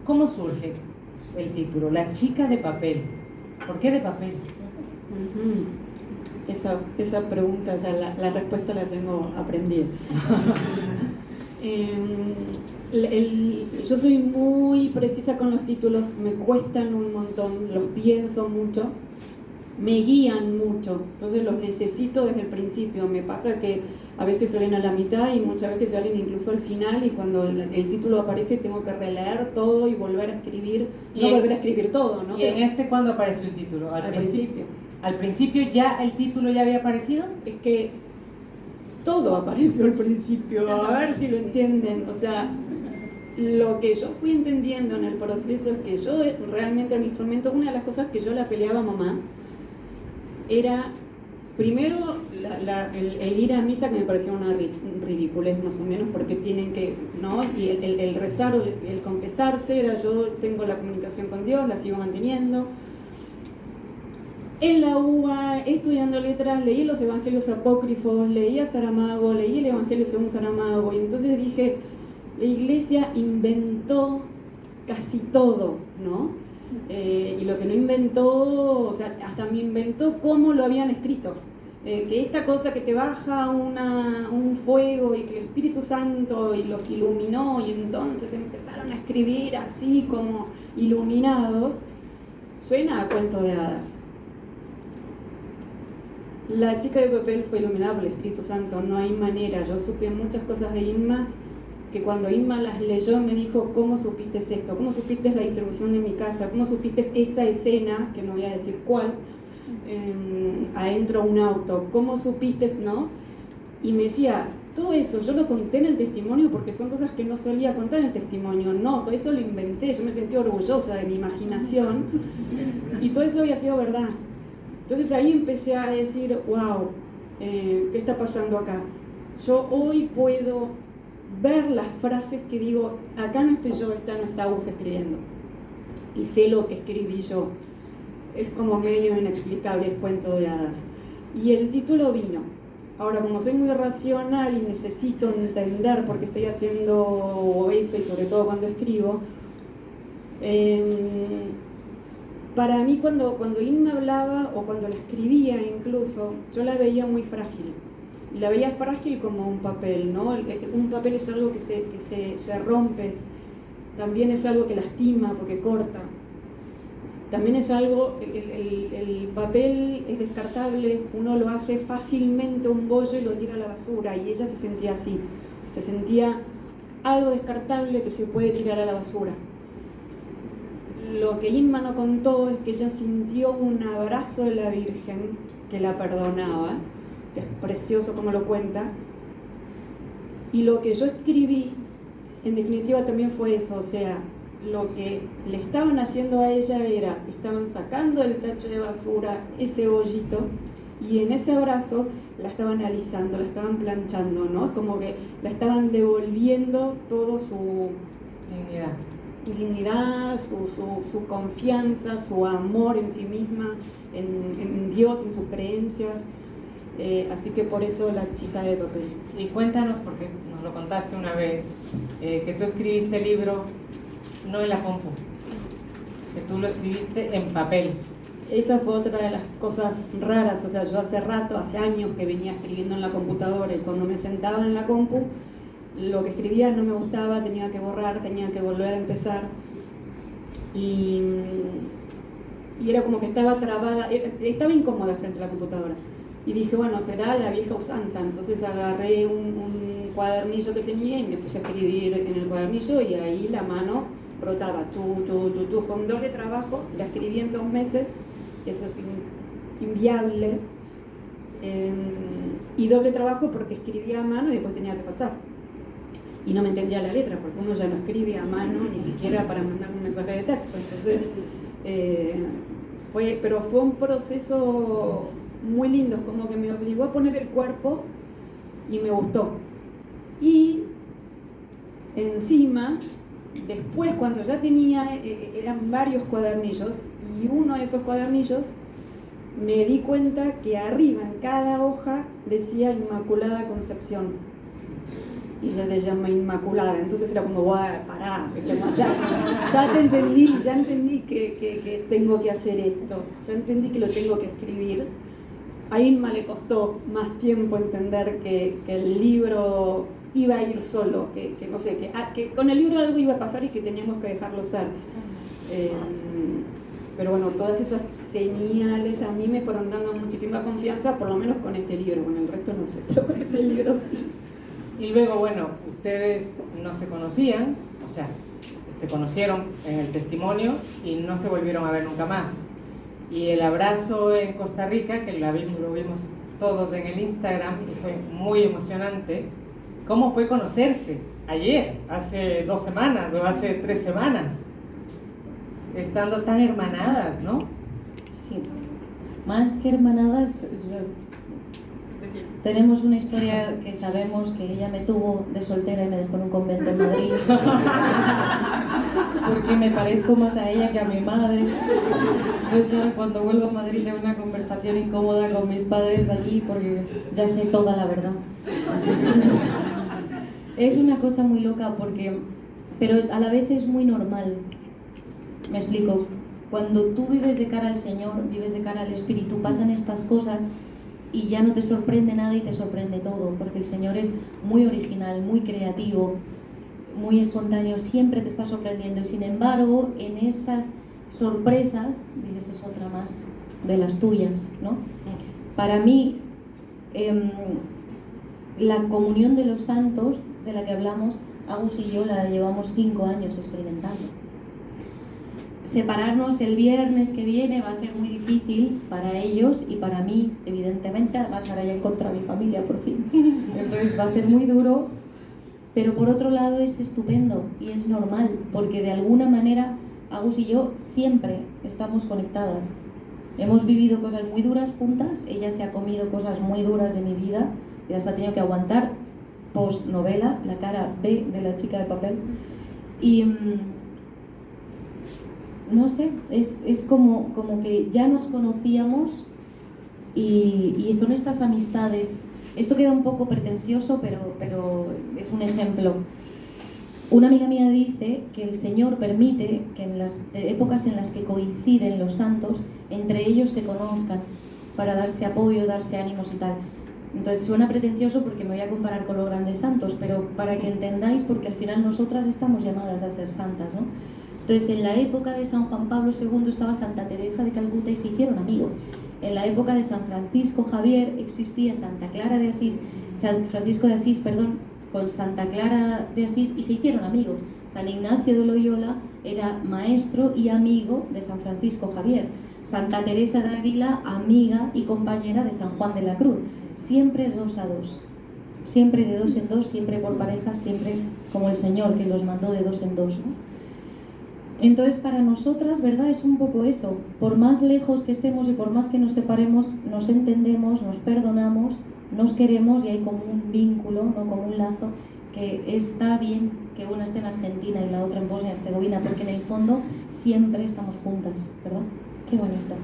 S1: ¿cómo surge el título? La chica de papel. ¿Por qué de papel?
S2: Esa pregunta ya la respuesta la tengo aprendida. Yo soy muy precisa con los títulos, me cuestan un montón, los pienso mucho, me guían mucho, entonces los necesito desde el principio. Me pasa que a veces salen a la mitad y muchas veces salen incluso al final, y cuando el título aparece tengo que releer todo y volver a escribir, volver a escribir todo, ¿no?
S1: ¿Y en cuándo apareció el título?
S2: Al principio.
S1: ¿Al principio ya el título ya había aparecido?
S2: Es que todo apareció al principio, a ver si lo entienden. O sea, lo que yo fui entendiendo en el proceso es que yo realmente el instrumento, una de las cosas que yo la peleaba a mamá era, primero, el ir a misa, que me parecía una ridiculez más o menos, porque tienen que, ¿no? Y el rezar, el confesarse, era yo tengo la comunicación con Dios, la sigo manteniendo. En la UBA, estudiando letras, leí los evangelios apócrifos, leí a Saramago, leí el evangelio según Saramago, y entonces dije, la iglesia inventó casi todo, ¿no? Y lo que no inventó, o sea, hasta me inventó cómo lo habían escrito. Que esta cosa que te baja un fuego y que el Espíritu Santo y los iluminó, y entonces empezaron a escribir así como iluminados, suena a cuento de hadas. La chica de papel fue iluminada por el Espíritu Santo, no hay manera. Yo supe muchas cosas de Inma, que cuando Inma las leyó me dijo, ¿cómo supiste esto? ¿Cómo supiste la distribución de mi casa? ¿Cómo supiste esa escena, que no voy a decir cuál, adentro de un auto? ¿Cómo supiste, no? Y me decía, todo eso yo lo conté en el testimonio porque son cosas que no solía contar en el testimonio. No, todo eso lo inventé, yo me sentí orgullosa de mi imaginación y todo eso había sido verdad. Entonces ahí empecé a decir, wow, ¿qué está pasando acá? Yo hoy puedo ver las frases que digo, acá no estoy yo, está Nasaus escribiendo. Y sé lo que escribí yo. Es como medio inexplicable, es cuento de hadas. Y el título vino. Ahora, como soy muy racional y necesito entender por qué estoy haciendo eso, y sobre todo cuando escribo, para mí cuando Inma hablaba o cuando la escribía incluso, yo la veía muy frágil. Y la veía frágil como un papel, ¿no? Un papel es algo que se rompe, también es algo que lastima porque corta. También es algo, el papel es descartable, uno lo hace fácilmente un bollo y lo tira a la basura, y ella se sentía así, se sentía algo descartable que se puede tirar a la basura. Lo que Inma no contó es que ella sintió un abrazo de la Virgen que la perdonaba, que es precioso como lo cuenta, y lo que yo escribí en definitiva también fue eso. O sea, lo que le estaban haciendo a ella estaban sacando del tacho de basura ese bollito, y en ese abrazo la estaban alisando, la estaban planchando, ¿no? Es como que la estaban devolviendo todo su dignidad, su confianza, su amor en sí misma, en Dios, en sus creencias. Así que por eso la chica de papel.
S1: Y cuéntanos, porque nos lo contaste una vez, que tú escribiste el libro no en la compu, que tú lo escribiste en papel.
S2: Esa fue otra de las cosas raras, o sea, yo hace años que venía escribiendo en la computadora y cuando me sentaba en la compu, lo que escribía no me gustaba, tenía que borrar, tenía que volver a empezar y era como que estaba trabada, estaba incómoda frente a la computadora. Y dije, bueno, será la vieja usanza. Entonces agarré un cuadernillo que tenía y me puse a escribir en el cuadernillo y ahí la mano brotaba. Fue un doble trabajo, la escribí en 2 meses, eso es inviable. Y doble trabajo porque escribía a mano y después tenía que pasar. Y no me entendía la letra, porque uno ya no escribe a mano ni siquiera para mandar un mensaje de texto. Entonces, pero fue un proceso muy lindo, como que me obligó a poner el cuerpo y me gustó. Y encima, después cuando ya tenía, eran varios cuadernillos, y uno de esos cuadernillos me di cuenta que arriba en cada hoja decía Inmaculada Concepción. Y ella se llama Inmaculada, entonces era como, pará, ya entendí que tengo que hacer esto, ya entendí que lo tengo que escribir. A Inma le costó más tiempo entender que el libro iba a ir solo, que no sé, que con el libro algo iba a pasar y que teníamos que dejarlo ser. Pero bueno, todas esas señales a mí me fueron dando muchísima confianza, por lo menos con este libro, con el resto no sé, pero con este libro sí.
S1: Y luego, bueno, ustedes no se conocían, o sea, se conocieron en el testimonio y no se volvieron a ver nunca más. Y el abrazo en Costa Rica, que lo vimos todos en el Instagram y fue muy emocionante. ¿Cómo fue conocerse? Ayer, hace 2 semanas o hace 3 semanas, estando tan hermanadas, ¿no?
S3: Sí, más que hermanadas, tenemos una historia que sabemos que ella me tuvo de soltera y me dejó en un convento en Madrid porque me parezco más a ella que a mi madre. Entonces ahora cuando vuelvo a Madrid tengo una conversación incómoda con mis padres allí porque ya sé toda la verdad. Es una cosa muy loca pero a la vez es muy normal. Me explico. Cuando tú vives de cara al Señor, vives de cara al Espíritu, pasan estas cosas y ya no te sorprende nada y te sorprende todo, porque el Señor es muy original, muy creativo, muy espontáneo, siempre te está sorprendiendo. Y sin embargo, en esas sorpresas, dices, es otra más de las tuyas, ¿no? Para mí, la comunión de los santos, de la que hablamos, Agus y yo la llevamos 5 años experimentando. Separarnos el viernes que viene va a ser muy difícil para ellos y para mí, evidentemente. Además ahora ya encontré a mi familia por fin, entonces va a ser muy duro, pero por otro lado es estupendo y es normal, porque de alguna manera Agus y yo siempre estamos conectadas. Hemos vivido cosas muy duras juntas, ella se ha comido cosas muy duras de mi vida y las ha tenido que aguantar post novela, la cara B de la chica de papel. Y no sé, es como que ya nos conocíamos y son estas amistades. Esto queda un poco pretencioso, pero es un ejemplo. Una amiga mía dice que el Señor permite que en las épocas en las que coinciden los santos, entre ellos se conozcan para darse apoyo, darse ánimos y tal. Entonces suena pretencioso porque me voy a comparar con los grandes santos, pero para que entendáis, porque al final nosotras estamos llamadas a ser santas, ¿no? Entonces, en la época de San Juan Pablo II estaba Santa Teresa de Calcuta y se hicieron amigos. En la época de San Francisco Javier existía San Francisco de Asís, con Santa Clara de Asís y se hicieron amigos. San Ignacio de Loyola era maestro y amigo de San Francisco Javier. Santa Teresa de Ávila, amiga y compañera de San Juan de la Cruz. Siempre 2 a 2. Siempre de 2 en 2, siempre por parejas, siempre como el Señor que los mandó de 2 en 2, ¿no? Entonces para nosotras, ¿verdad? Es un poco eso. Por más lejos que estemos y por más que nos separemos, nos entendemos, nos perdonamos, nos queremos y hay como un vínculo, ¿no? Como un lazo, que está bien que una esté en Argentina y la otra en Bosnia y Herzegovina, porque en el fondo siempre estamos juntas, ¿verdad? Qué bonito.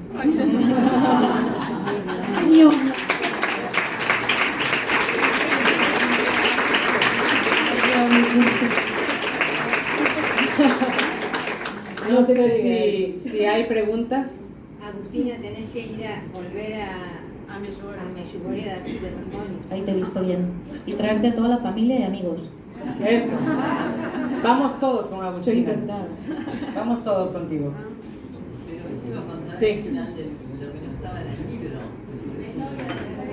S1: No sé si hay preguntas.
S4: Agustina, tenés que volver a Medjugorje a dar tu testimonio.
S3: Ahí te he visto bien. Y traerte a toda la familia y amigos.
S1: Eso. Vamos todos con
S2: Yo
S1: Agustina.
S2: encantada.
S1: Vamos todos contigo.
S5: Pero eso iba a contar
S1: Sí.
S5: al final de lo que no estaba en el libro.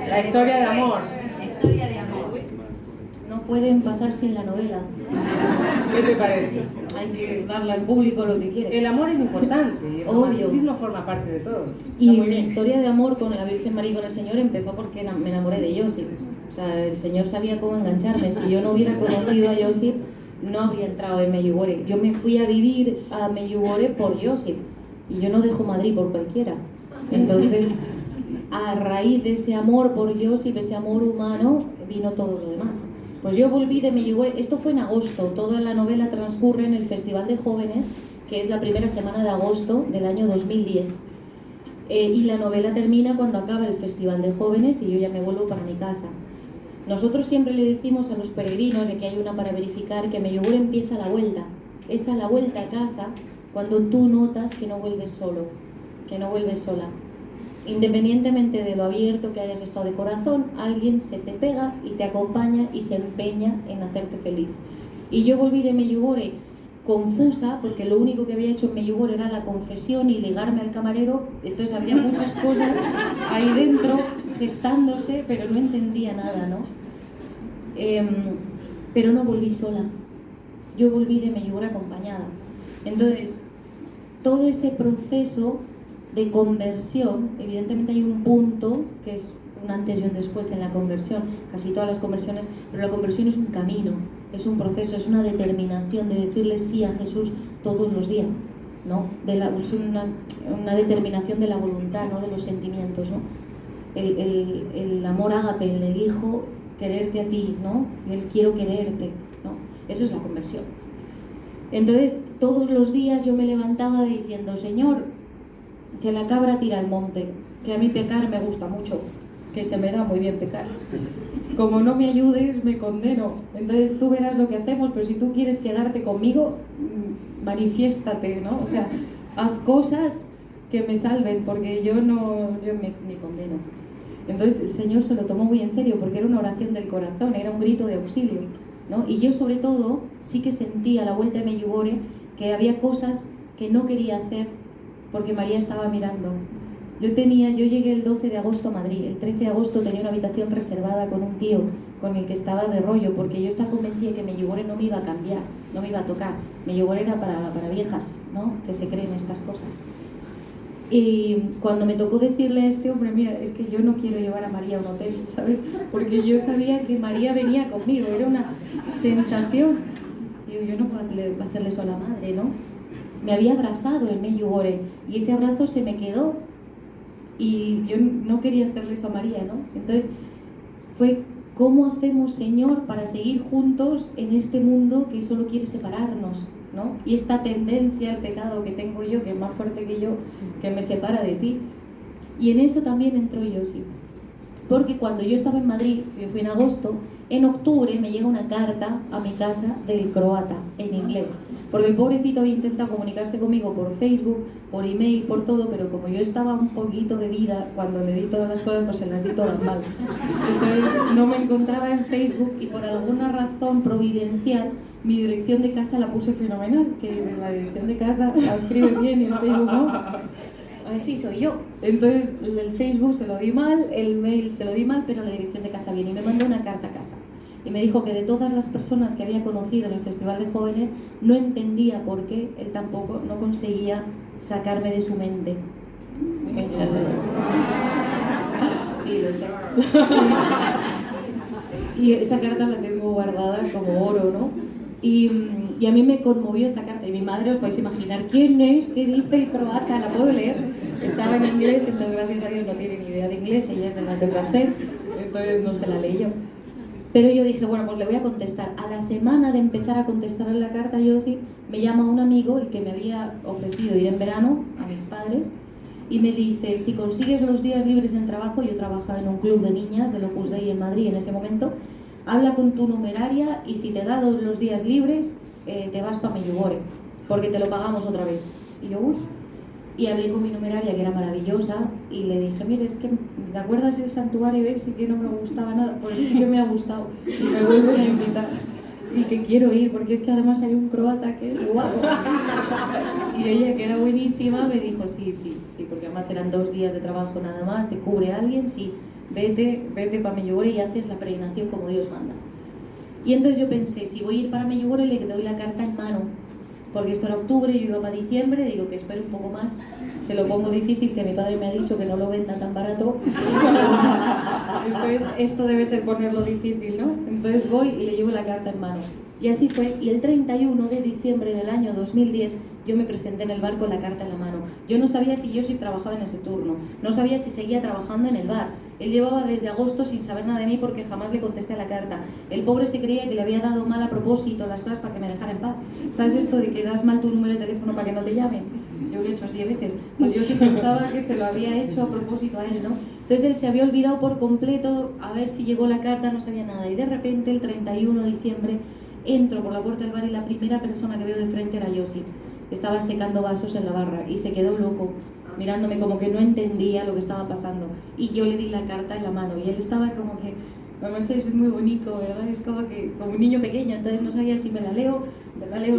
S1: La historia de amor.
S4: La historia de amor.
S3: No pueden pasar sin la novela.
S1: ¿Qué te parece?
S3: Hay que darle al público lo que quiere.
S1: El amor es importante. Y el
S3: Obvio.
S1: romanticismo forma parte de todo.
S3: Y
S1: Está muy
S3: mi
S1: bien.
S3: historia de amor con la Virgen María y con el Señor empezó porque me enamoré de Josip. O sea, el Señor sabía cómo engancharme. Si yo no hubiera conocido a Josip, no habría entrado en Medjugorje. Yo me fui a vivir a Medjugorje por Josip. Y yo no dejo Madrid por cualquiera. Entonces, a raíz de ese amor por Josip, ese amor humano, vino todo lo demás. Pues yo volví de Medjugorje, esto fue en agosto, toda la novela transcurre en el Festival de Jóvenes, que es la primera semana de agosto del año 2010. Y la novela termina cuando acaba el Festival de Jóvenes y yo ya me vuelvo para mi casa. Nosotros siempre le decimos a los peregrinos, de que hay una para verificar, que Medjugorje empieza la vuelta. Es a la vuelta a casa cuando tú notas que no vuelves solo, que no vuelves sola. Independientemente de lo abierto que hayas estado de corazón, alguien se te pega y te acompaña y se empeña en hacerte feliz. Y yo volví de Medjugorje confusa, porque lo único que había hecho en Medjugorje era la confesión y ligarme al camarero, entonces había muchas cosas ahí dentro gestándose, pero no entendía nada, ¿no? Pero no volví sola, yo volví de Medjugorje acompañada. Entonces, todo ese proceso de conversión, evidentemente hay un punto que es un antes y un después en la conversión, casi todas las conversiones, pero la conversión es un camino, es un proceso, es una determinación de decirle sí a Jesús todos los días, ¿no? Es una determinación de la voluntad, no de los sentimientos, ¿no? El amor ágape, el del Hijo, quererte a ti, ¿no? El quiero quererte, ¿no? Eso es la conversión. Entonces, todos los días yo me levantaba diciendo, Señor, que la cabra tira al monte, que a mí pecar me gusta mucho, que se me da muy bien pecar. Como no me ayudes, me condeno. Entonces tú verás lo que hacemos, pero si tú quieres quedarte conmigo, manifiéstate, ¿no? O sea, haz cosas que me salven, porque yo me condeno. Entonces el Señor se lo tomó muy en serio, porque era una oración del corazón, era un grito de auxilio, ¿no? Y yo sobre todo sí que sentí a la vuelta de Medjugorje que había cosas que no quería hacer porque María estaba mirando. Yo llegué el 12 de agosto a Madrid, el 13 de agosto tenía una habitación reservada con un tío con el que estaba de rollo, porque yo estaba convencida que Medjugorje no me iba a cambiar, no me iba a tocar. Medjugorje era para viejas, ¿no? Que se creen estas cosas. Y cuando me tocó decirle a este hombre, mira, es que yo no quiero llevar a María a un hotel, ¿sabes? Porque yo sabía que María venía conmigo, era una sensación. Y digo, yo no puedo hacerle eso a la madre, ¿no? Me había abrazado en Medjugorje y ese abrazo se me quedó y yo no quería hacerle eso a María, ¿no? Entonces fue, ¿cómo hacemos, Señor, para seguir juntos en este mundo que solo quiere separarnos, ¿no? Y esta tendencia al pecado que tengo yo, que es más fuerte que yo, que me separa de ti. Y en eso también entró Josip. Porque cuando yo estaba en Madrid, yo fui en agosto, en octubre me llega una carta a mi casa del croata, en inglés. Porque el pobrecito había intentado comunicarse conmigo por Facebook, por email, por todo, pero como yo estaba un poquito bebida, cuando le di todas las cosas, pues se las di todas mal. Entonces no me encontraba en Facebook y por alguna razón providencial, mi dirección de casa la puse fenomenal, que de la dirección de casa la escribe bien y el Facebook no. Así soy yo. Entonces el Facebook se lo di mal, el mail se lo di mal, pero la dirección de casa bien. Y me mandó una carta a casa. Y me dijo que de todas las personas que había conocido en el Festival de Jóvenes, no entendía por qué él tampoco no conseguía sacarme de su mente. Sí, lo sé. Y esa carta la tengo guardada como oro, ¿no? Y a mí me conmovió esa carta. Y mi madre, os podéis imaginar quién es, qué dice el croata, la puedo leer. Estaba en inglés, entonces gracias a Dios no tiene ni idea de inglés, ella es de las de francés. entonces no se la leyó. Pero yo dije, bueno, pues le voy a contestar. A la semana de empezar a contestarle la carta a Josie, me llama un amigo, el que me había ofrecido ir en verano a mis padres, y me dice, si consigues los días libres en el trabajo, yo trabajaba en un club de niñas del Opus Dei en Madrid en ese momento, habla con tu numeraria y si te da los días libres, te vas para Medjugorje, porque te lo pagamos otra vez. Y yo, uy. Y hablé con mi numeraria, que era maravillosa, y le dije, mire, es que, ¿te acuerdas del santuario ese que no me gustaba nada? Pues sí que me ha gustado, y me vuelven a invitar. Y que quiero ir, porque es que además hay un croata que es guapo. Y ella, que era buenísima, me dijo, sí, porque además eran 2 días de trabajo nada más, te cubre alguien, sí, vete para Medjugorje y haces la peregrinación como Dios manda. Y entonces yo pensé, si voy a ir para Medjugorje, le doy la carta en mano, porque esto era octubre, yo iba para diciembre, digo que espere un poco más, se lo pongo difícil, que mi padre me ha dicho que no lo venda tan barato, entonces esto debe ser ponerlo difícil, ¿no? Entonces voy y le llevo la carta en mano. Y así fue, y el 31 de diciembre del año 2010 yo me presenté en el bar con la carta en la mano. Yo no sabía si Josie trabajaba en ese turno, no sabía si seguía trabajando en el bar. Él llevaba desde agosto sin saber nada de mí porque jamás le contesté a la carta. El pobre se creía que le había dado mal a propósito las cosas para que me dejara en paz. ¿Sabes esto de que das mal tu número de teléfono para que no te llamen? Yo lo he hecho así a veces. Pues yo sí pensaba que se lo había hecho a propósito a él, ¿no? Entonces él se había olvidado por completo a ver si llegó la carta, no sabía nada. Y de repente el 31 de diciembre entro por la puerta del bar y la primera persona que veo de frente era Josie. Estaba secando vasos en la barra y se quedó loco, mirándome como que no entendía lo que estaba pasando. Y yo le di la carta en la mano y él estaba como que, no sé, es muy bonito, ¿verdad? Es como un niño pequeño, entonces no sabía si me la leo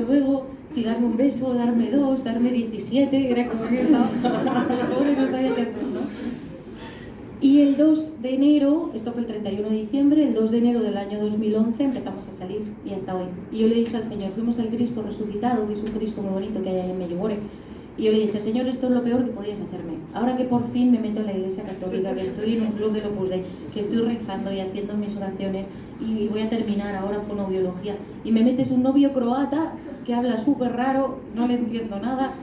S3: luego, si darme un beso, darme 2, darme 17, era como que estaba, pobre, no sabía qué hacer, ¿no? Y el 2 de enero, esto fue el 31 de diciembre, el 2 de enero del año 2011 empezamos a salir y hasta hoy. Y yo le dije al Señor, fuimos al Cristo resucitado, que es un Cristo muy bonito que hay ahí en Medjugorje. Y yo le dije, Señor, esto es lo peor que podías hacerme. Ahora que por fin me meto en la Iglesia Católica, que estoy en un club del Opus Dei, que estoy rezando y haciendo mis oraciones y voy a terminar ahora fonoaudiología, y me metes un novio croata que habla súper raro, no le entiendo nada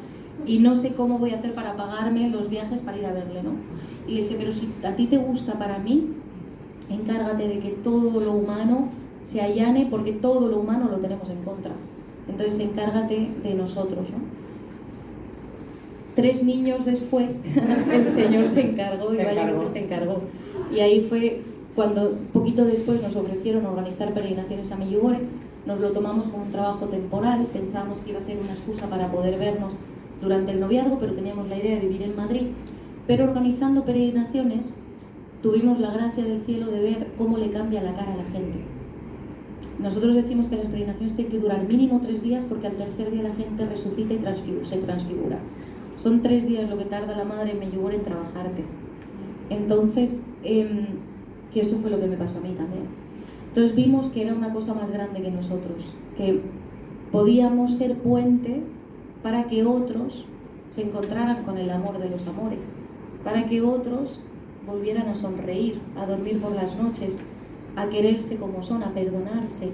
S3: y no sé cómo voy a hacer para pagarme los viajes para ir a verle, ¿no? Y le dije, pero si a ti te gusta para mí, encárgate de que todo lo humano se allane, porque todo lo humano lo tenemos en contra. Entonces encárgate de nosotros, ¿no? 3 niños después, el Señor se encargó, y vaya que se encargó. Y ahí fue cuando, poquito después, nos ofrecieron organizar peregrinaciones a Medjugorje. Nos lo tomamos como un trabajo temporal, pensábamos que iba a ser una excusa para poder vernos durante el noviazgo, pero teníamos la idea de vivir en Madrid. Pero organizando peregrinaciones, tuvimos la gracia del cielo de ver cómo le cambia la cara a la gente. Nosotros decimos que las peregrinaciones tienen que durar mínimo 3 días porque al tercer día la gente resucita y se transfigura. Son 3 días lo que tarda la madre en Medjugorje en trabajarte. Entonces, que eso fue lo que me pasó a mí también. Entonces vimos que era una cosa más grande que nosotros, que podíamos ser puente para que otros se encontraran con el amor de los amores, para que otros volvieran a sonreír, a dormir por las noches, a quererse como son, a perdonarse,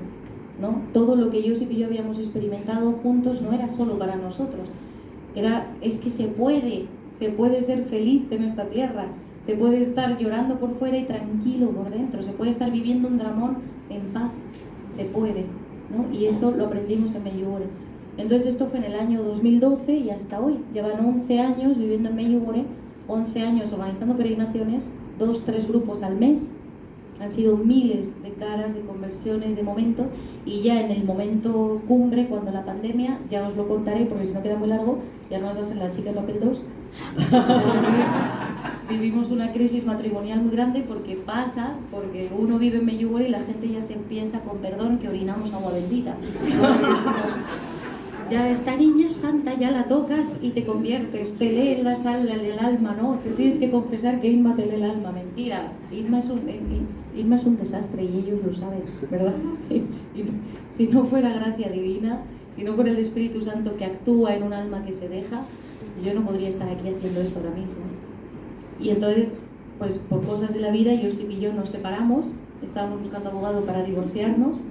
S3: ¿no? Todo lo que Josip y yo habíamos experimentado juntos no era solo para nosotros, es que se puede ser feliz en esta tierra, se puede estar llorando por fuera y tranquilo por dentro, se puede estar viviendo un dramón en paz, se puede, ¿no? Y eso lo aprendimos en Medjugorje. Entonces esto fue en el año 2012 y hasta hoy. Llevan 11 años viviendo en Medjugorje, 11 años organizando peregrinaciones, 2-3 grupos al mes. Han sido miles de caras, de conversiones, de momentos, y ya en el momento cumbre, cuando la pandemia, ya os lo contaré porque si no queda muy largo, ya no va a ser la chica de papel 2. Vivimos una crisis matrimonial muy grande porque uno vive en Medjugorje y la gente ya se piensa, con perdón, que orinamos agua bendita. Ya esta niña es santa, ya la tocas y te conviertes, te lee el alma, ¿no? Te tienes que confesar que Inma te lee el alma. Mentira, Inma es un desastre y ellos lo saben, ¿verdad? Y si no fuera gracia divina, si no fuera el Espíritu Santo que actúa en un alma que se deja, yo no podría estar aquí haciendo esto ahora mismo. Y entonces, pues por cosas de la vida, Josip y yo nos separamos, estábamos buscando abogado para divorciarnos,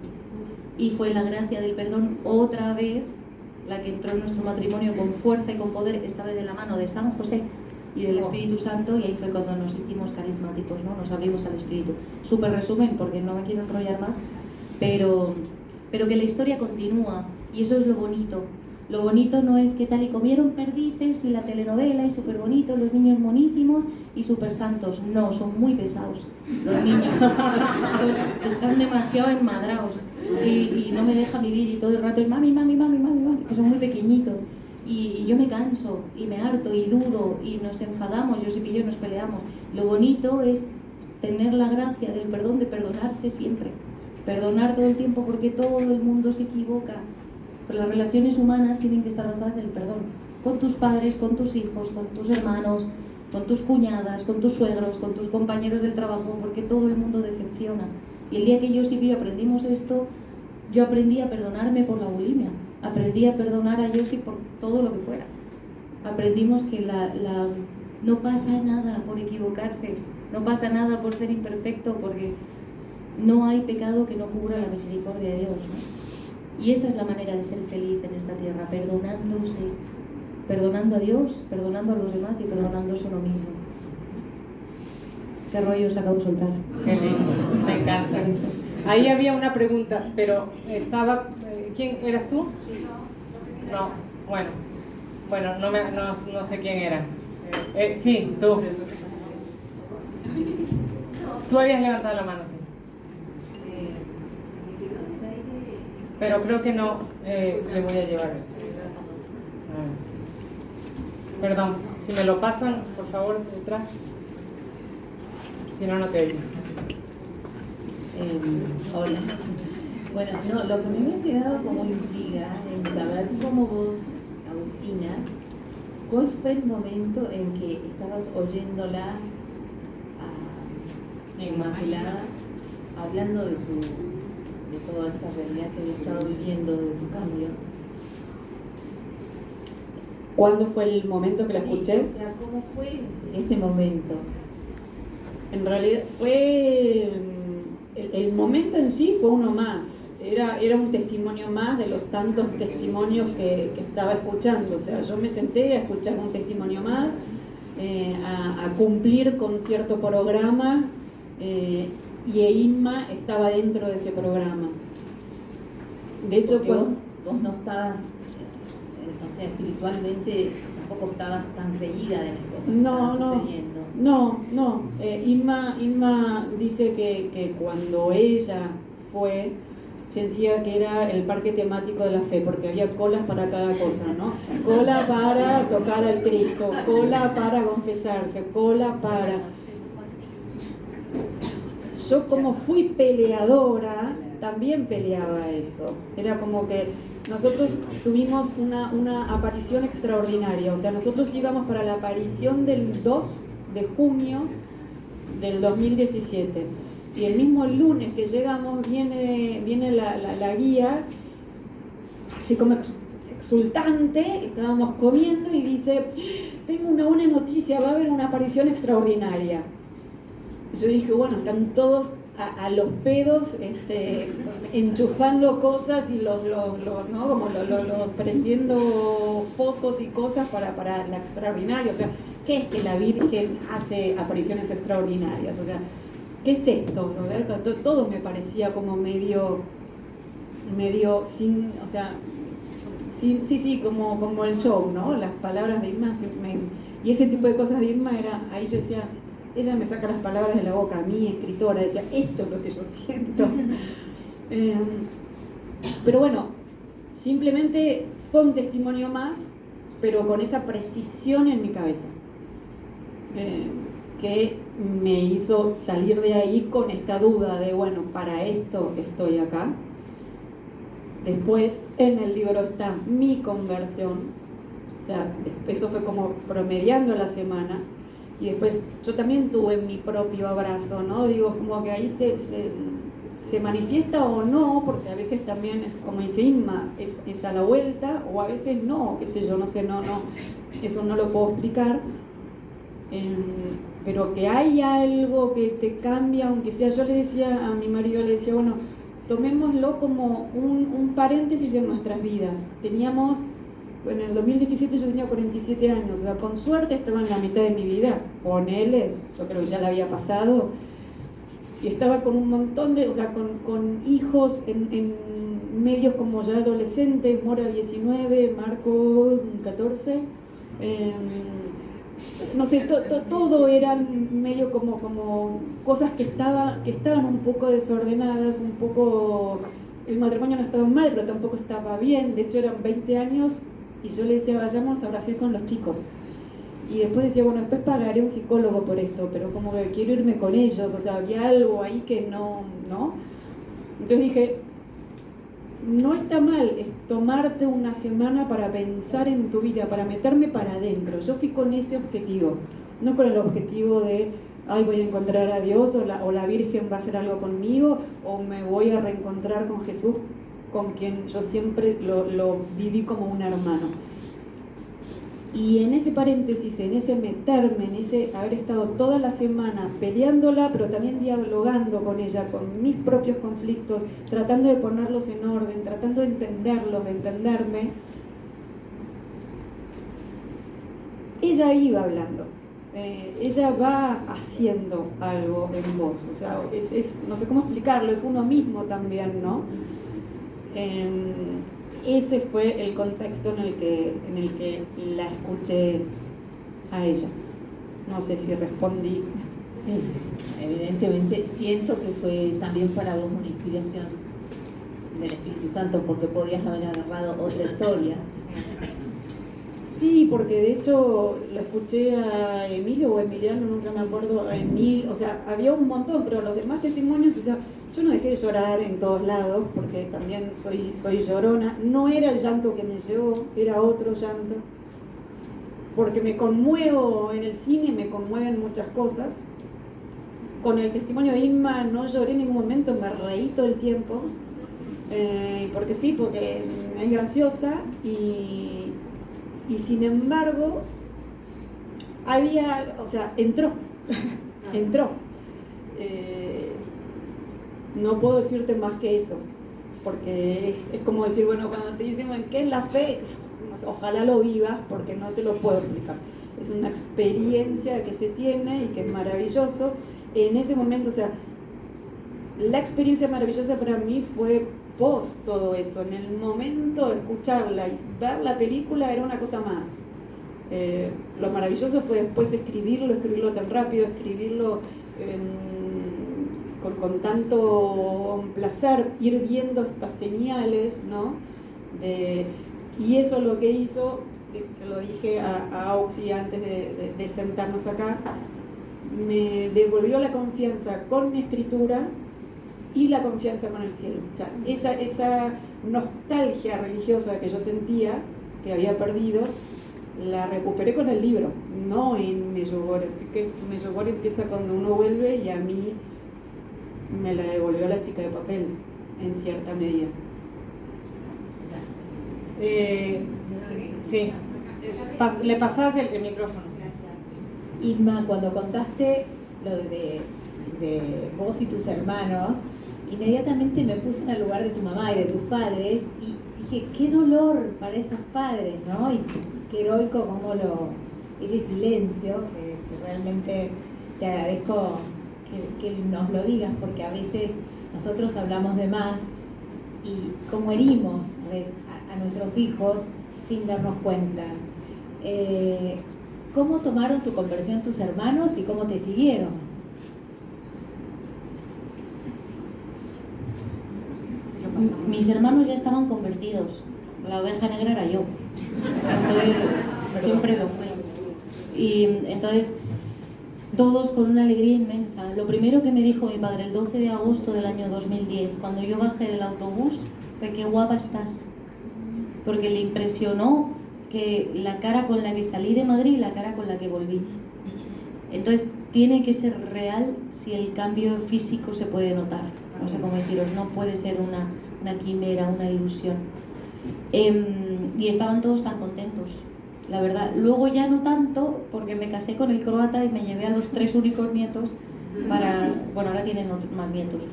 S3: y fue la gracia del perdón otra vez la que entró en nuestro matrimonio con fuerza y con poder, esta vez de la mano de San José, y del Espíritu Santo, y ahí fue cuando nos hicimos carismáticos, ¿no? Nos abrimos al Espíritu. Súper resumen, porque no me quiero enrollar más, pero que la historia continúa, y eso es lo bonito. Lo bonito no es que tal y comieron perdices y la telenovela y súper bonito, los niños monísimos y súper santos. No, son muy pesados los niños. Están demasiado enmadrados y no me dejan vivir, y todo el rato es mami, que son muy pequeñitos. Y yo me canso y me harto y dudo y nos enfadamos, Josep y yo nos peleamos. Lo bonito es tener la gracia del perdón, de perdonarse siempre. Perdonar todo el tiempo, porque todo el mundo se equivoca. Pero las relaciones humanas tienen que estar basadas en el perdón. Con tus padres, con tus hijos, con tus hermanos, con tus cuñadas, con tus suegros, con tus compañeros del trabajo, porque todo el mundo decepciona. Y el día que yo y aprendimos esto, yo aprendí a perdonarme por la bulimia. Aprendí a perdonar a Josi por todo lo que fuera. Aprendimos que no pasa nada por equivocarse, no pasa nada por ser imperfecto, porque no hay pecado que no cubra la misericordia de Dios, ¿no? Y esa es la manera de ser feliz en esta tierra, perdonándose, perdonando a Dios, perdonando a los demás y perdonándose a uno mismo. ¿Qué rollo os acabo de soltar?
S1: Qué lindo, me encanta. Ahí había una pregunta, pero estaba... ¿Quién eras tú?
S4: Sí.
S1: No, bueno, no sé quién era. Sí, tú. Tú habías levantado la mano, sí. Pero creo que no le voy a llevar. Perdón, si me lo pasan, por favor, detrás. Si no, no te oigo.
S5: Hola. Bueno, no, lo que a mí me ha quedado como intriga en saber cómo vos, Agustina, ¿cuál fue el momento en que estabas oyéndola a Inmaculada hablando de toda esta realidad que había estado viviendo, de su cambio?
S2: ¿Cuándo fue el momento que la escuché?
S5: O sea, ¿cómo fue ese momento?
S2: En realidad fue... El momento en sí fue uno más. Era un testimonio más de los tantos testimonios que estaba escuchando. O sea, yo me senté a escuchar un testimonio más, a cumplir con cierto programa, y Inma estaba dentro de ese programa. De hecho,
S5: vos no estabas, o sea, espiritualmente tampoco estabas tan creída de las cosas que estaban sucediendo.
S2: No. Inma dice que cuando ella fue, sentía que era el parque temático de la fe, porque había colas para cada cosa, ¿no? Cola para tocar al Cristo, cola para confesarse, cola para... Yo, como fui peleadora, también peleaba eso. Era como que nosotros tuvimos una aparición extraordinaria. O sea, nosotros íbamos para la aparición del 2 de junio del 2017. Y el mismo lunes que llegamos viene la guía, así como exultante, estábamos comiendo y dice: tengo una buena noticia, va a haber una aparición extraordinaria. Yo dije, bueno, están todos a los pedos, enchufando cosas y los prendiendo focos y cosas para la extraordinaria. O sea, ¿qué es que la Virgen hace apariciones extraordinarias? O sea, ¿qué es esto? Todo me parecía como medio sin, o sea, sí, como el show, ¿no? Las palabras de Irma, y ese tipo de cosas de Irma era, ahí yo decía, ella me saca las palabras de la boca, a mí, escritora, decía, esto es lo que yo siento. Pero bueno, simplemente fue un testimonio más, pero con esa precisión en mi cabeza, que me hizo salir de ahí con esta duda de, bueno, para esto estoy acá. Después en el libro está mi conversión, o sea, eso fue como promediando la semana. Y después yo también tuve mi propio abrazo, ¿no? Digo, como que ahí se manifiesta o no, porque a veces también es como dice Inma, es a la vuelta, o a veces no, qué sé yo, no sé, no, eso no lo puedo explicar. Pero que hay algo que te cambia, aunque sea, yo le decía a mi marido, le decía, bueno, tomémoslo como un paréntesis en nuestras vidas. Teníamos en el 2017 yo tenía 47 años, o sea, con suerte estaba en la mitad de mi vida, ponele, yo creo que ya la había pasado, y estaba con un montón de, o sea, con hijos en medios como ya adolescentes, Mora 19, Marco 14, no sé, todo eran medio como cosas que estaban un poco desordenadas, un poco, el matrimonio no estaba mal, pero tampoco estaba bien, de hecho eran 20 años y yo le decía, vayamos a Brasil con los chicos. Y después decía, bueno, después pagaré un psicólogo por esto, pero como que quiero irme con ellos, o sea, había algo ahí que no. Entonces dije, no está mal es tomarte una semana para pensar en tu vida, para meterme para adentro. Yo fui con ese objetivo, no con el objetivo de, ay, voy a encontrar a Dios, o la Virgen va a hacer algo conmigo, o me voy a reencontrar con Jesús, con quien yo siempre lo viví como un hermano. Y en ese paréntesis, en ese meterme, en ese haber estado toda la semana peleándola, pero también dialogando con ella, con mis propios conflictos, tratando de ponerlos en orden, tratando de entenderlos, de entenderme, ella iba hablando, ella va haciendo algo en vos, o sea, no sé cómo explicarlo, es uno mismo también, ¿no? Ese fue el contexto en el que la escuché a ella. No sé si respondí.
S5: Sí, evidentemente siento que fue también para vos una inspiración del Espíritu Santo, porque podías haber agarrado otra historia.
S2: Sí, porque de hecho lo escuché a Emilio o Emiliano, nunca me acuerdo, a Emil, o sea, había un montón, pero los demás testimonios, o sea, yo no dejé de llorar en todos lados, porque también soy llorona. No era el llanto que me llevó, era otro llanto, porque me conmuevo en el cine, me conmueven muchas cosas. Con el testimonio de Inma no lloré en ningún momento, me reí todo el tiempo, porque sí, porque es graciosa y sin embargo había, o sea, entró. No puedo decirte más que eso, porque es como decir, bueno, cuando te dicen, ¿qué es la fe? Ojalá lo vivas, porque no te lo puedo explicar. Es una experiencia que se tiene y que es maravilloso. En ese momento, o sea, la experiencia maravillosa para mí fue post todo eso. En el momento de escucharla y ver la película era una cosa más. Lo maravilloso fue después escribirlo tan rápido, escribirlo con tanto placer, ir viendo estas señales, ¿no? Y eso lo que hizo, se lo dije a Auxi antes de sentarnos acá, me devolvió la confianza con mi escritura y la confianza con el cielo. O sea, esa nostalgia religiosa que yo sentía, que había perdido, la recuperé con el libro, no en Medjugorje. Así que Medjugorje empieza cuando uno vuelve y a mí me la devolvió la chica de papel, en cierta medida.
S1: Sí, le pasás el micrófono.
S6: Inma, cuando contaste lo de vos y tus hermanos, inmediatamente me puse en el lugar de tu mamá y de tus padres y dije, qué dolor para esos padres, ¿no? Y qué heroico como ese silencio, que realmente te agradezco que nos lo digas, porque a veces nosotros hablamos de más y cómo herimos, ¿ves?, a nuestros hijos sin darnos cuenta. ¿Cómo tomaron tu conversión tus hermanos y cómo te siguieron?
S3: Mis hermanos ya estaban convertidos, la oveja negra era yo, entonces siempre lo fui. Y entonces todos con una alegría inmensa. Lo primero que me dijo mi padre el 12 de agosto del año 2010, cuando yo bajé del autobús, fue: qué guapa estás, porque le impresionó que la cara con la que salí de Madrid y la cara con la que volví. Entonces tiene que ser real si el cambio físico se puede notar. No sé cómo deciros, no puede ser una quimera, una ilusión. Y estaban todos tan contentos, la verdad. Luego ya no tanto, porque me casé con el croata y me llevé a los 3 únicos nietos bueno, ahora tienen más nietos,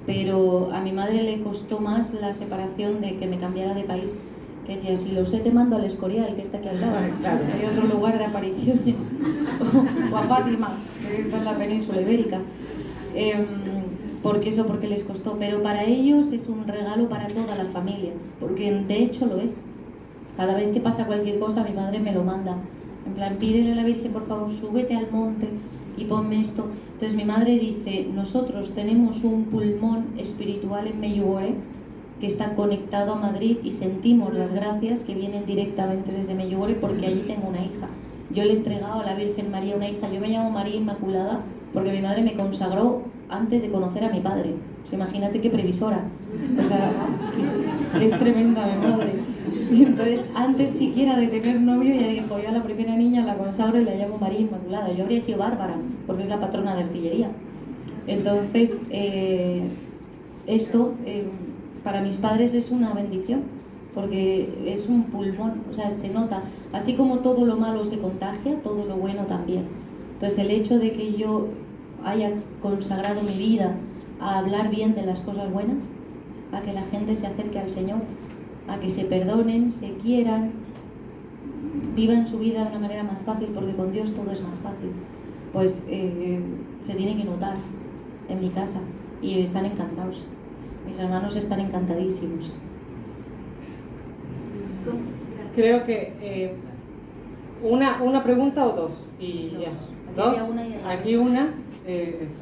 S3: pero a mi madre le costó más la separación de que me cambiara de país que decía, si lo sé te mando al Escorial, que está aquí al lado.
S1: Claro.
S3: Hay otro lugar de apariciones. O a Fátima, que está en la península ibérica. Porque les costó. Pero para ellos es un regalo para toda la familia, porque de hecho lo es. Cada vez que pasa cualquier cosa, mi madre me lo manda. En plan, pídele a la Virgen, por favor, súbete al monte y ponme esto. Entonces mi madre dice, nosotros tenemos un pulmón espiritual en Medjugorje que está conectado a Madrid y sentimos las gracias que vienen directamente desde Medjugorje porque allí tengo una hija. Yo le he entregado a la Virgen María una hija. Yo me llamo María Inmaculada porque mi madre me consagró antes de conocer a mi padre. O sea, imagínate qué previsora. O sea, es tremenda mi madre. Y entonces, antes siquiera de tener novio, ya dijo, yo a la primera niña la consagro y la llamo María Inmaculada. Yo habría sido Bárbara, porque es la patrona de artillería. Entonces, esto para mis padres es una bendición, porque es un pulmón, o sea, se nota. Así como todo lo malo se contagia, todo lo bueno también. Entonces, el hecho de que yo haya consagrado mi vida a hablar bien de las cosas buenas, a que la gente se acerque al Señor, a que se perdonen, se quieran, vivan su vida de una manera más fácil, porque con Dios todo es más fácil, pues se tiene que notar en mi casa y están encantados. Mis hermanos están encantadísimos.
S1: Creo que una pregunta o dos y ya.
S3: Aquí
S1: Dos.
S3: había una y allá.
S1: Aquí una. Esta.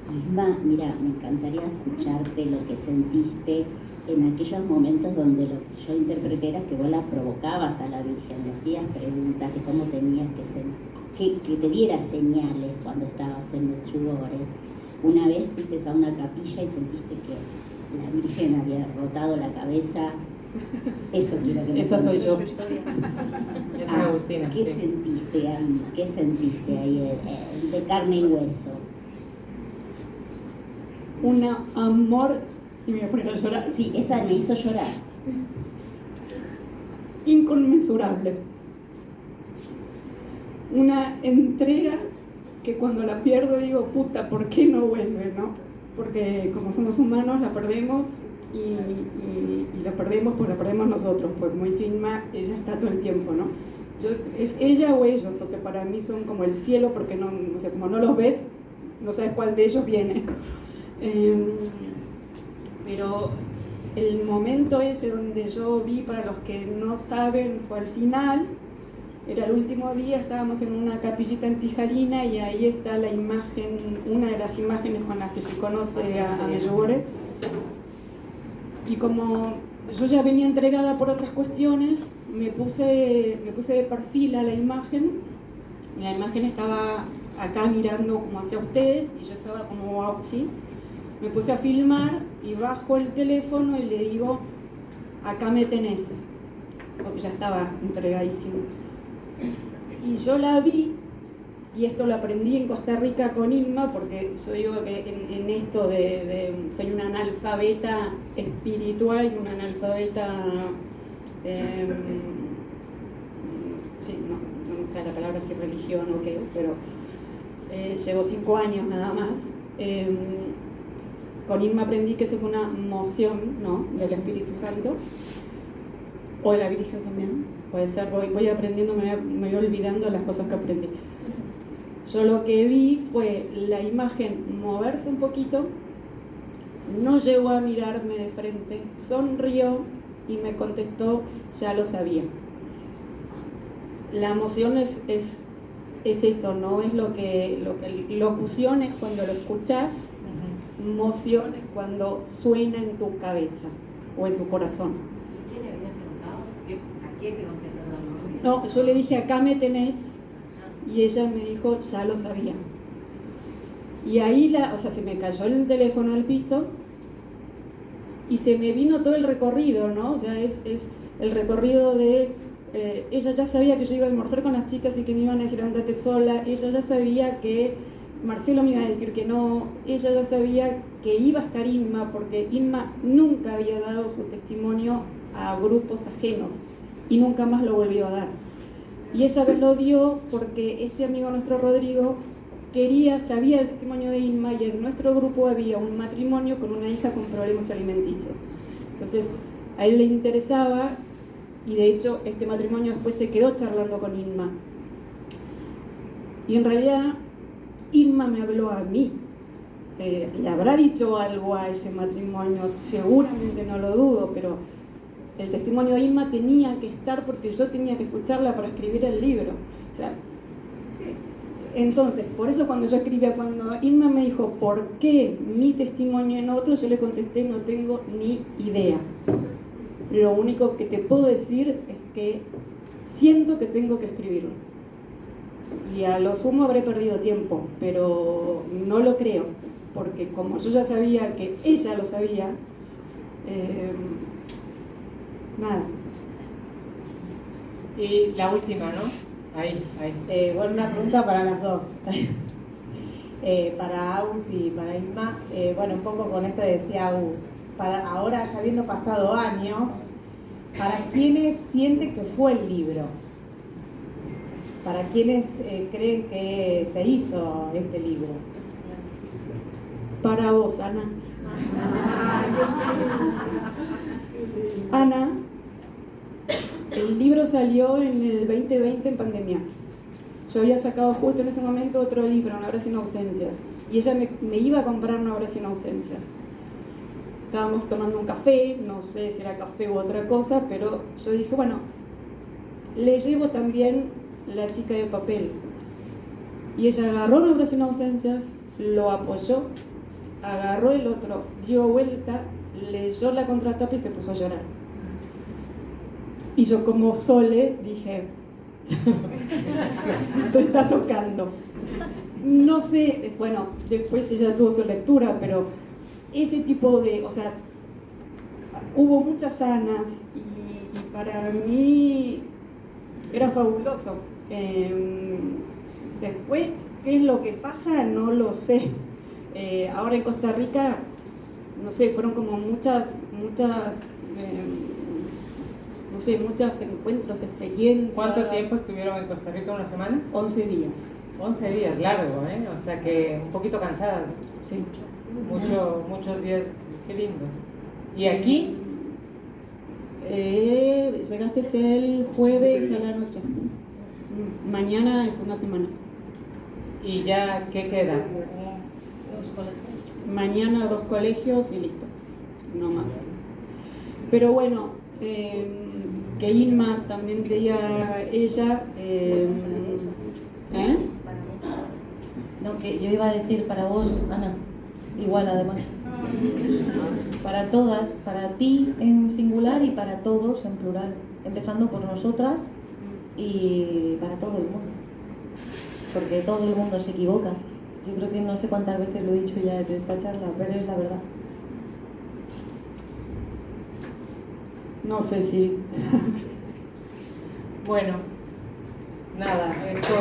S7: Isma, mira, me encantaría escucharte lo que sentiste en aquellos momentos donde lo que yo interpreté era que vos la provocabas a la Virgen, le hacías preguntas de cómo tenías que ser, que te diera señales cuando estabas en Medjugorje. Una vez fuiste a una capilla y sentiste que la Virgen había rotado la cabeza. Eso quiero que me
S1: Esa soy yo.
S7: cuentes.
S1: Esa es Agustina.
S7: ¿Qué
S1: Sí.
S7: sentiste ahí? ¿Qué sentiste ahí de carne y hueso?
S2: Un amor, y me voy a poner a llorar,
S7: Sí, esa me hizo llorar.
S2: inconmensurable. Una entrega que cuando la pierdo digo, puta, ¿por qué no vuelve, no? Porque como somos humanos la perdemos y la perdemos porque la perdemos nosotros, pues como dice Inma, ella está todo el tiempo, ¿no? Es ella o ellos, porque para mí son como el cielo, porque no sé, como no los ves, no sabes cuál de ellos viene. Pero el momento ese donde yo vi, para los que no saben, fue al final, era el último día, estábamos en una capillita en Tijarina y ahí está la imagen, una de las imágenes con las que se conoce a Medjugorje. Y como yo ya venía entregada por otras cuestiones, me puse de perfil a la imagen. La imagen estaba acá mirando como hacia ustedes y yo estaba como así. Me puse a filmar y bajo el teléfono y le digo, acá me tenés, porque ya estaba entregadísimo. Y yo la vi, y esto lo aprendí en Costa Rica con Inma, porque yo digo que en esto soy una analfabeta espiritual y una analfabeta, sí, no sé la palabra si religión o qué, pero llevo 5 años nada más. Con Inma aprendí que eso es una moción, ¿no?, del Espíritu Santo, o de la Virgen también, puede ser, voy aprendiendo, me voy olvidando las cosas que aprendí. Yo lo que vi fue la imagen moverse un poquito, no llegó a mirarme de frente, sonrió y me contestó, ya lo sabía. La emoción es eso, ¿no? Es lo que locución es cuando lo escuchás, emoción es cuando suena en tu cabeza o en tu corazón.
S8: ¿Qué le habías preguntado? ¿A qué te contestó?
S2: No, yo le dije, acá me tenés, y ella me dijo, ya lo sabía. Y ahí, se me cayó el teléfono al piso y se me vino todo el recorrido, ¿no? O sea, es el recorrido de... ella ya sabía que yo iba a almorzar con las chicas y que me iban a decir, andate sola. Ella ya sabía que Marcelo me iba a decir que no. Ella ya sabía que iba a estar Inma, porque Inma nunca había dado su testimonio a grupos ajenos y nunca más lo volvió a dar. Y esa vez lo dio porque este amigo nuestro Rodrigo sabía el testimonio de Inma, y en nuestro grupo había un matrimonio con una hija con problemas alimenticios. Entonces, a él le interesaba, y de hecho este matrimonio después se quedó charlando con Inma. Y en realidad, Inma me habló a mí. Le habrá dicho algo a ese matrimonio, seguramente, no lo dudo, pero el testimonio de Inma tenía que estar porque yo tenía que escucharla para escribir el libro. O sea, entonces, por eso cuando Inma me dijo ¿por qué mi testimonio en otro? Yo le contesté, no tengo ni idea. Lo único que te puedo decir es que siento que tengo que escribirlo. Y a lo sumo habré perdido tiempo, pero no lo creo, porque como yo ya sabía que ella lo sabía, nada.
S1: Y la última, ¿no? Ahí.
S9: Bueno, una pregunta para las dos. Para Agus y para Isma. Bueno, un poco con esto decía Agus. Para ahora, ya habiendo pasado años, ¿para quiénes sienten que fue el libro? ¿Para quiénes creen que se hizo este libro?
S2: Para vos, Ana. Ana, el libro salió en el 2020 en pandemia. Yo había sacado justo en ese momento otro libro, Una hora sin ausencias. Y ella me iba a comprar Una hora sin ausencias. Estábamos tomando un café, no sé si era café u otra cosa, pero yo dije, bueno, le llevo también La chica de papel. Y ella agarró Una hora sin ausencias, lo apoyó, agarró el otro, dio vuelta, leyó la contratapa y se puso a llorar. Y yo como Sole dije, te está tocando. No sé, bueno, después ella tuvo su lectura, pero ese tipo de, o sea, hubo muchas Anas y para mí era fabuloso. Después, ¿qué es lo que pasa? No lo sé. Ahora en Costa Rica, no sé, fueron como muchos encuentros, experiencias.
S1: ¿Cuánto tiempo estuvieron en Costa Rica? ¿Una semana?
S2: 11 días.
S1: 11 días, largo, ¿eh? O sea que un poquito cansada.
S2: Sí.
S1: Muchos días, qué lindo. ¿Y aquí?
S2: Llegaste el jueves a la noche. Mañana es una semana.
S1: ¿Y ya qué queda?
S3: 2 colegios.
S2: Mañana 2 colegios y listo, no más. Pero bueno, que Inma también te diga ella,
S3: No, que yo iba a decir para vos, Ana, igual además. Para todas, para ti en singular y para todos en plural. Empezando por nosotras y para todo el mundo. Porque todo el mundo se equivoca. Yo creo que no sé cuántas veces lo he dicho ya en esta charla, pero es la verdad.
S2: no sé si...
S1: Bueno, nada, esto...